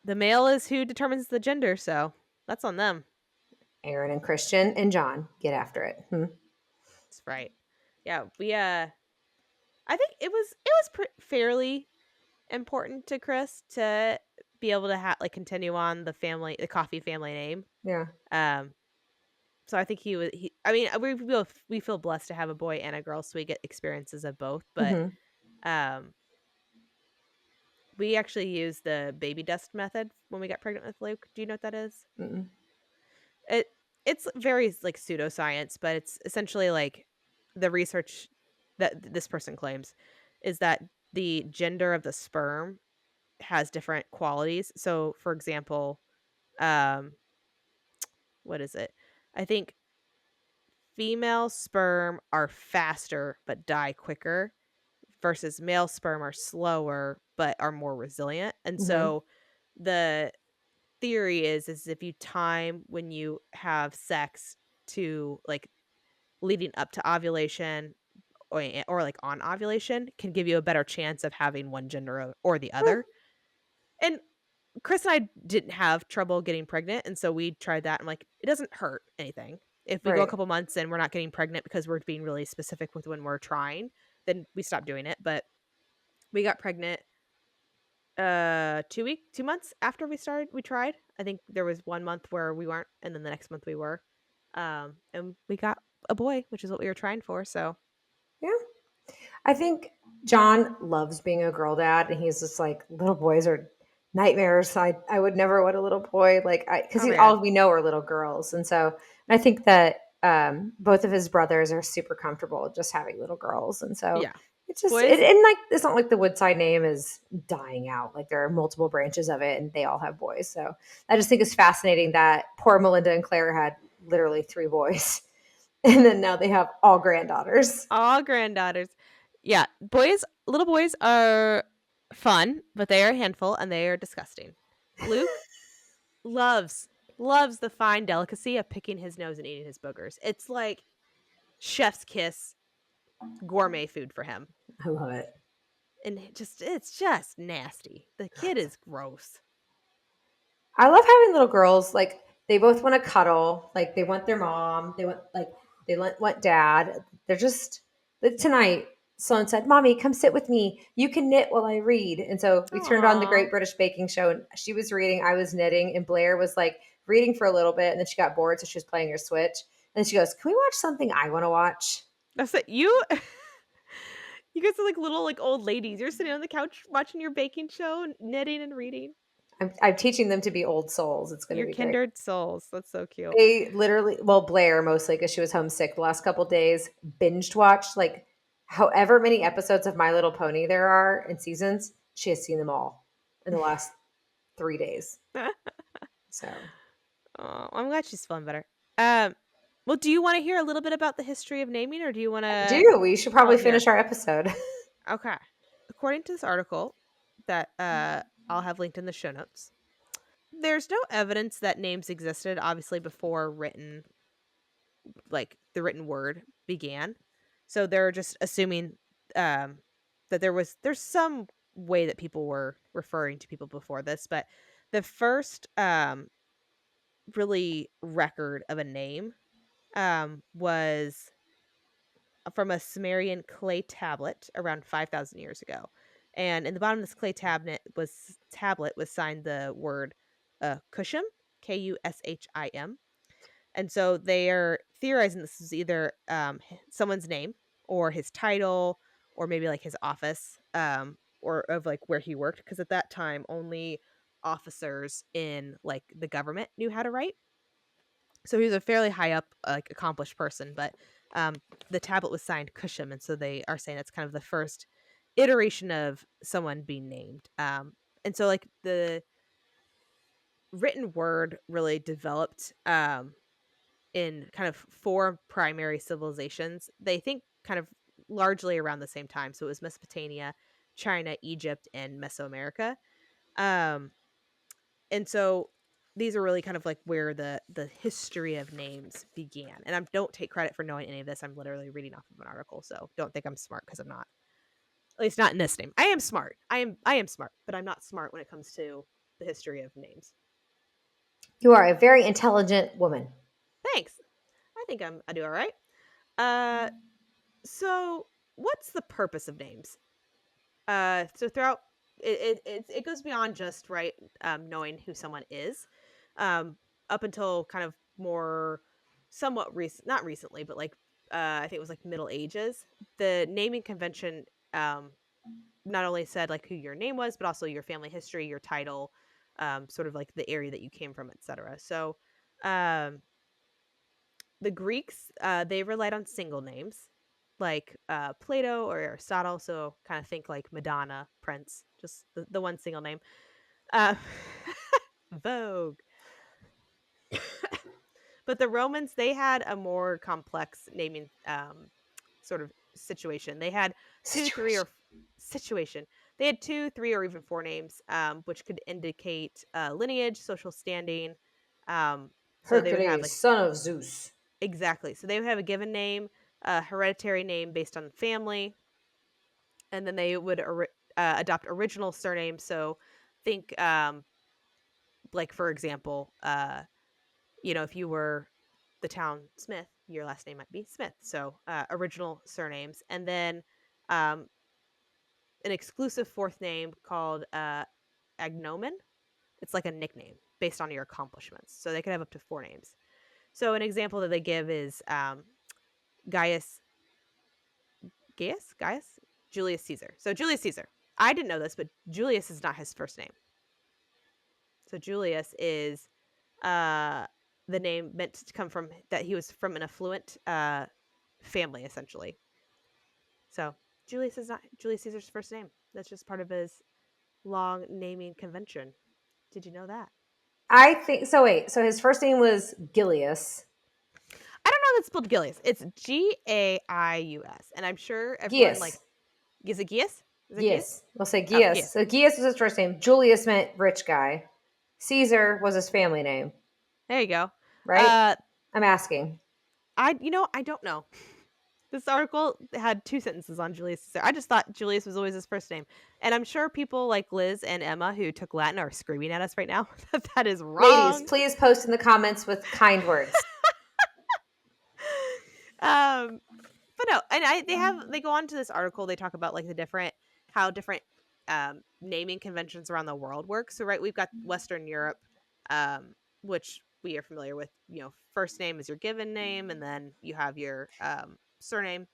the male is who determines the gender, so that's on them. Aaron and Christian and John get after it. That's right. Yeah, we I think it was fairly important to Chris to be able to continue on the coffee family name. Yeah. So I think I mean, we feel blessed to have a boy and a girl, so we get experiences of both, but um we actually use the baby dust method when we got pregnant with Luke. Do you know what that is? Mm-mm. It's very like pseudoscience, but it's essentially like the research that this person claims is that the gender of the sperm has different qualities. So, for example, um, what is it? I think female sperm are faster but die quicker versus male sperm are slower but are more resilient. And Mm-hmm. so the theory is if you time when you have sex to like leading up to ovulation or like on ovulation can give you a better chance of having one gender or the other. And Chris and I didn't have trouble getting pregnant, and so we tried that. I'm like, it doesn't hurt anything. If we go a Right. couple months and we're not getting pregnant because we're being really specific with when we're trying, then we stopped doing it. But we got pregnant 2 months after we tried. I think there was 1 month where we weren't, and then the next month we were. And we got a boy, which is what we were trying for. So Yeah. I think John loves being a girl dad, and he's just like, little boys are nightmares. I would never want a little boy, like, because Oh my god. all we know are little girls, and so I think that both of his brothers are super comfortable just having little girls, and so Yeah. it's just Boys, and like it's not like the Woodside name is dying out. Like there are multiple branches of it, and they all have boys. So I just think it's fascinating that poor Melinda and Claire had literally 3 boys, and then now they have all granddaughters. all granddaughters. Yeah, little boys are fun, but they are a handful and they are disgusting. Luke loves loves the fine delicacy of picking his nose and eating his boogers. It's like chef's kiss gourmet food for him. I love it. And it's just nasty. The kid is gross. I love having little girls. Like they both want to cuddle. Like they want their mom. Want dad. They're just like tonight. Sloan said, "Mommy, come sit with me. You can knit while I read." And so we turned on the Aw. Great British Baking Show, and she was reading, I was knitting, and Blair was like reading for a little bit, and then she got bored, so she was playing her Switch. And then she goes, "Can we watch something I want to watch?" That's it. You you guys are like little like old ladies. You're sitting on the couch watching your baking show, knitting and reading. I'm teaching them to be old souls. It's going to Your be great. kindred souls. That's so cute. They literally, well, Blair mostly because she was homesick the last couple days, binged watched like however many episodes of My Little Pony there are in seasons. She has seen them all in the last 3 days. So Oh, I'm glad she's feeling better. Um, well, do you want to hear a little bit about the history of naming, or do you want I to do. We should call probably it here? finish our episode. Okay. According to this article that I'll have linked in the show notes, there's no evidence that names existed, obviously, before the written word began. So they're just assuming um, that there's some way that people were referring to people before this, but the first really record of a name was from a Sumerian clay tablet around 5,000 years ago. And in the bottom of this clay tablet was signed the word Kushim, Kushim. And so they are theorizing this is either someone's name or his title or maybe like his office or of like where he worked. Because at that time, only officers in like the government knew how to write. So he was a fairly high up, like accomplished person, but the tablet was signed Kushim, and so they are saying it's kind of the first iteration of someone being named. And so like the written word really developed in kind of 4 primary civilizations. They think kind of largely around the same time. So it was Mesopotamia, China, Egypt, and Mesoamerica. Um, and so these are really kind of like where the history of names began. And I don't take credit for knowing any of this. I'm literally reading off of an article, so don't think I'm smart because I'm not. At least not in this name. I am smart. I am smart, but I'm not smart when it comes to the history of names. You are a very intelligent woman. Thanks. I think I do all right. Uh, so what's the purpose of names? So throughout it goes beyond just right knowing who someone is, um, up until kind of more somewhat recent, not recently, but like I think it was like Middle Ages. The naming convention not only said like who your name was, but also your family history, your title, sort of like the area that you came from, etc. So um, the Greeks, they relied on single names like Plato or Aristotle. So kind of think like Madonna, Prince, just the one single name. Uh, Vogue. But the Romans, they had a more complex naming sort of situation. They had two, three, Situation. or situation. They had 2, 3, or even 4 names, which could indicate lineage, social standing. So they would have Hercules, like son of Zeus. exactly. So they would have a given name, a hereditary name based on family, and then they would adopt original surnames. So think, like for example, if you were the town Smith, your last name might be Smith. So original surnames, and then um, an exclusive fourth name called agnomen. It's like a nickname based on your accomplishments. So they could have up to 4 names. So an example that they give is Gaius Gaius Julius Caesar. So Julius Caesar. I didn't know this, but Julius is not his first name. So Julius is the name meant to come from that he was from an affluent family, essentially. So Julius is not Julius Caesar's first name. That's just part of his long naming convention. Did you know that? I think so. Wait, so his first name was Gilius. I don't know if it's spelled Gilius. It's Gaius, and I'm sure everyone like Gius. is it Gius? Is it Gius? Gius. We'll say Oh, Gius. Gius. So Gius was his first name. Julius meant rich guy. Caesar was his family name, There you go. right? I'm asking. I don't know. This article had 2 sentences on Julius Caesar. I just thought Julius was always his first name. And I'm sure people like Liz and Emma who took Latin are screaming at us right now that that is Ladies, wrong. please post in the comments with kind words. um but no, and they go on to this article, they talk about like how different naming conventions around the world work. So right, we've got Western Europe, which we are familiar with, first name is your given name, and then you have your surname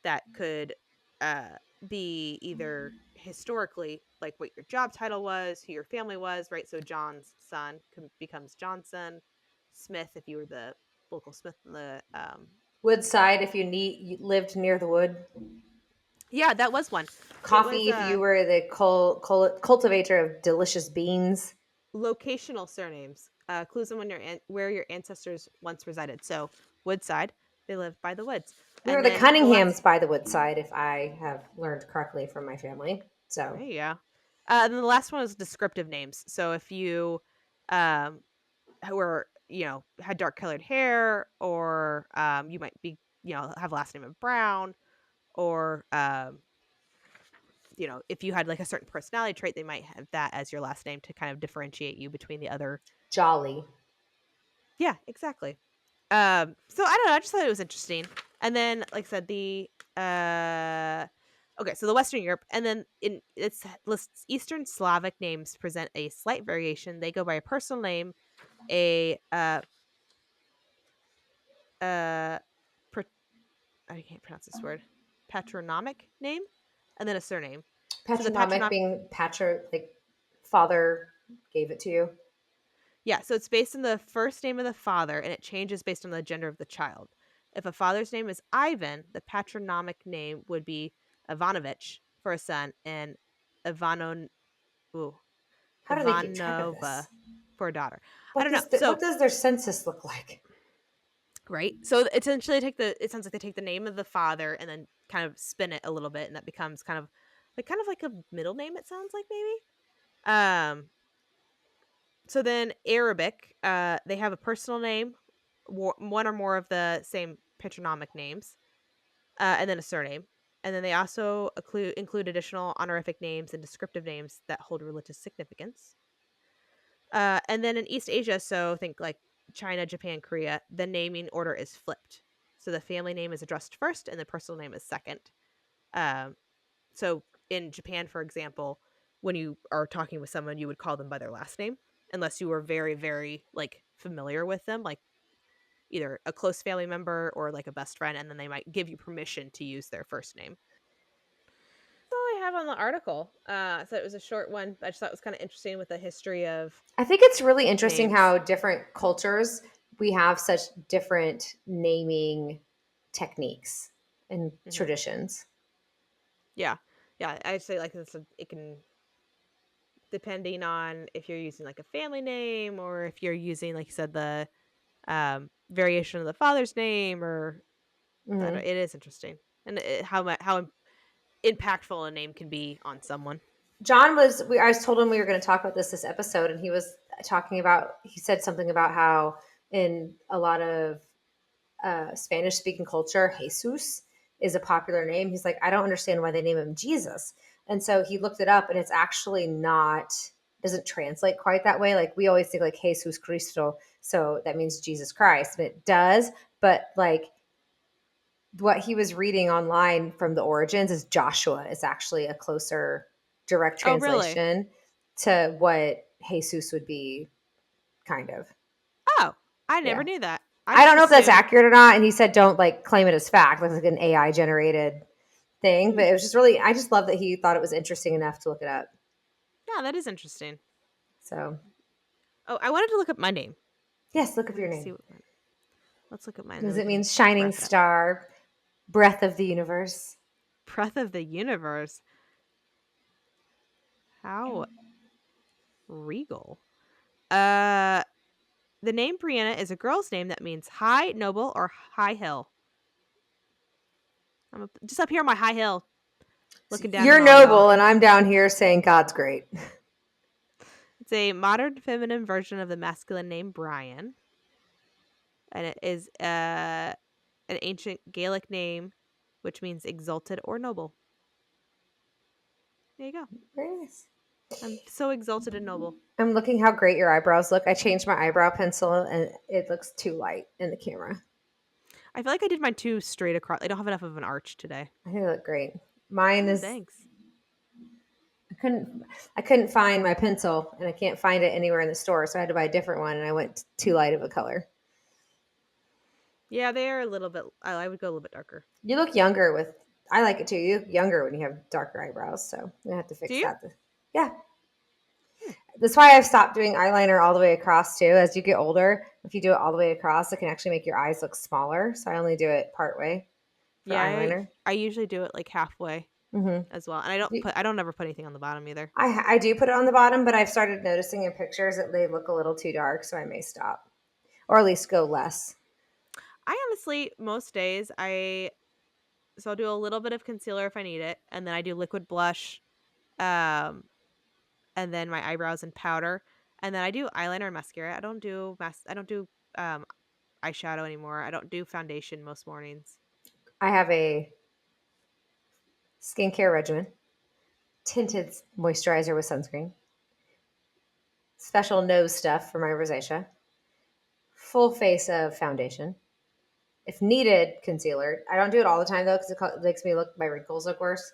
that could uh, be either historically like what your job title was, who your family was, right? So John's son becomes Johnson. Smith, if you were the local smith in the Woodside, if you lived near the wood. yeah, that was one. It was Coffee, if you were the cultivator of delicious beans. locational surnames, clues on where your ancestors once resided. So Woodside, they lived by the woods. We were And the then the Cunninghams last by the woodside, if I have learned correctly from my family. So there you go. And then the last one is descriptive names. So if you um, were had dark colored hair, or you might be have a last name of Brown, or if you had like a certain personality trait, they might have that as your last name to kind of differentiate you between the other. jolly. Yeah, exactly. So I don't know, I just thought it was interesting. And then like I said, the okay, so the Western Europe, and then in its lists Eastern Slavic names present a slight variation. They go by a personal name, a uh I can't pronounce this word, patronymic name, and then a surname. So the Patronymic patronymic, being like father gave it to you. yeah, so it's based on the first name of the father, and it changes based on the gender of the child. If a father's name is Ivan, the patronymic name would be Ivanovich for a son, and Ivanon ooh, How do they keep track of Ivanova this? for a daughter. I What don't know. does So what does their census look like? right, so essentially it sounds like they take the name of the father and then kind of spin it a little bit, and that becomes kind of like a middle name. It sounds like maybe. So then Arabic, they have a personal name, one or more of the same patronymic names, and then a surname. And then they also include additional honorific names and descriptive names that hold religious significance. And then in East Asia, so think like China, Japan, Korea, the naming order is flipped. So the family name is addressed first and the personal name is second. Um, so in Japan, for example, when you are talking with someone, you would call them by their last name unless you were very, very like familiar with them, like either a close family member or like a best friend, and then they might give you permission to use their first name. That's all I have on the article. So it was a short one. I just thought it was kind of interesting with the history of I think it's really interesting names. how different cultures we have such different naming techniques and Hmm. traditions. Yeah, yeah. I'd say like it can, depending on if you're using like a family name or if you're using, like you said, the variation of the father's name, or Hmm. it is interesting, and how impactful a name can be on someone. John I was told him we were going to talk about this episode, and he was talking about, he said something about how in a lot of Spanish speaking culture, Jesus is a popular name. He's like, I don't understand why they name him Jesus. And so he looked it up, and it's actually not, doesn't translate quite that way. Like we always think like Jesus Cristo. So that means Jesus Christ. And it does. But like what he was reading online from the origins is Joshua is actually a closer direct Oh, really? translation to what Jesus would be, kind of. Oh, I never Yeah. knew that. I I don't just know if that's assumed. accurate or not. And he said, don't like claim it as fact, like an AI generated thing. Hmm, But it was just really, I just love that he thought it was interesting enough to look it up. yeah, that is interesting. So Oh, I wanted to look up my name. Yes, look I up your wanted to see name. what let's look up mine, then Does we it mean can shining wrap it up. star, breath of the universe? Breath of the universe. How regal. The name Brianna is a girl's name that means high, noble, or high hill. I'm just up here on my high hill, looking down You're at all y'all. noble, and I'm down here saying God's great. It's a modern feminine version of the masculine name Brian, and it is an ancient Gaelic name, which means exalted or noble. There you go. Very nice. I'm so exalted and noble. I'm looking how great your eyebrows look. I changed my eyebrow pencil, and it looks too light in the camera. I feel like I did mine too straight across. I don't have enough of an arch today. I think they look great. Mine is. Thanks. I couldn't find my pencil, and I can't find it anywhere in the store, so I had to buy a different one, and I went too light of a color. Yeah, they are a little bit. I would go a little bit darker. You look younger with. I like it too. You look younger when you have darker eyebrows, so I have to Do fix you? that. Yeah, that's why I've stopped doing eyeliner all the way across too. As you get older, if you do it all the way across, it can actually make your eyes look smaller. So I only do it part way for Yeah, eyeliner. I usually do it like halfway Mm-hmm. as well, and I don't ever put anything on the bottom either. I do put it on the bottom, but I've started noticing in pictures that they look a little too dark, so I may stop, or at least go less. I honestly most days I'll do a little bit of concealer if I need it, and then I do liquid blush, um, and then my eyebrows and powder, and then I do eyeliner and mascara. I don't do um eyeshadow anymore. I don't do foundation most mornings. I have a skincare regimen: tinted moisturizer with sunscreen, special nose stuff for my rosacea, full face of foundation, if needed, concealer. I don't do it all the time though, because it makes me look, my wrinkles look worse.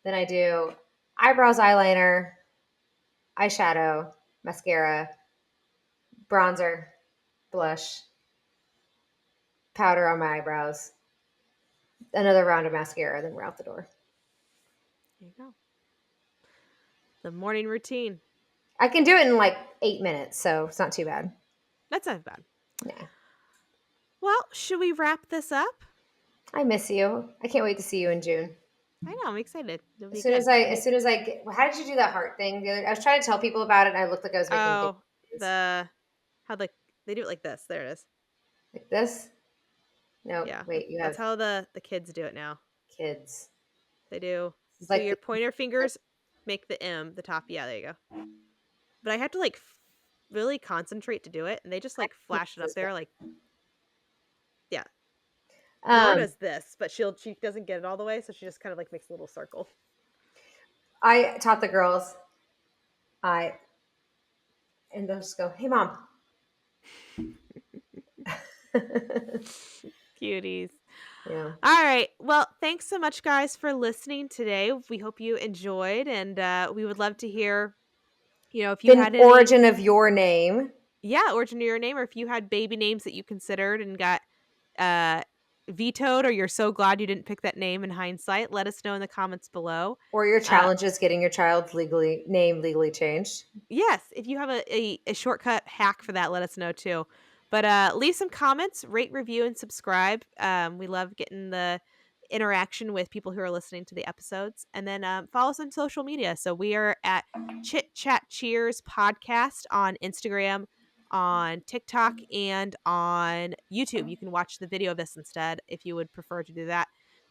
Then I do eyebrows, eyeliner, eyeshadow, mascara, bronzer, blush, powder on my eyebrows, another round of mascara, then we're out the door. There you go. The morning routine. I can do it in like 8 minutes, so it's not too bad. That's not bad. Yeah. Well, should we wrap this up? I miss you. I can't wait to see you in June. I know. I'm excited. It'll be As soon good. as soon as I get, well, how did you do that heart thing? I was trying to tell people about it, and I looked like I was making Oh, videos. how they do it like this. There it is. Like this. No, Yeah, wait, you that's have how the kids do it now. kids. They do. It's So like your pointer fingers make the M, the top. Yeah, there you go. But I have to like really concentrate to do it, and they just like flash it up there. Like, yeah, Nora um, does this, but she doesn't get it all the way, so she just kind of like makes a little circle. I taught the girls. And they'll just go, "Hey, mom." Cuties. Yeah. All right. Well, thanks so much, guys, for listening today. We hope you enjoyed, and we would love to hear, if you The had any, origin of your name. origin of your name, or if you had baby names that you considered and got uh, vetoed, or you're so glad you didn't pick that name in hindsight. Let us know in the comments below. Or your Uh, challenges getting your child's name legally changed. yes, if you have a shortcut hack for that, let us know too. But leave some comments, rate, review, and subscribe. We love getting the interaction with people who are listening to the episodes. And then follow us on social media. So we are at Chit-Chat-Cheers-Podcast on Instagram, on TikTok, and on YouTube. You can watch the video of this instead if you would prefer to do that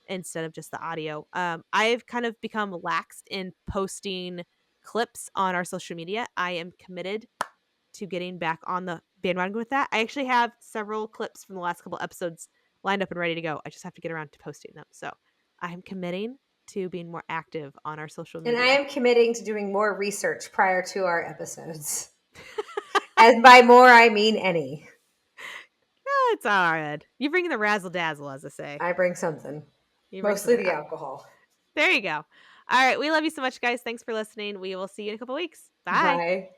instead of just the audio. I've kind of become laxed in posting clips on our social media. I am committed to getting back on the bandwagon with that. I actually have several clips from the last couple episodes lined up and ready to go. I just have to get around to posting them. So I am committing to being more active on our social And I media. am committing to doing more research prior to our episodes. As by more, I mean any. It's all right. You bring the razzle dazzle, as I say. I bring something. You bring Mostly something. the alcohol. There you go. All right. We love you so much, guys. Thanks for listening. We will see you in a couple weeks. Bye. Bye.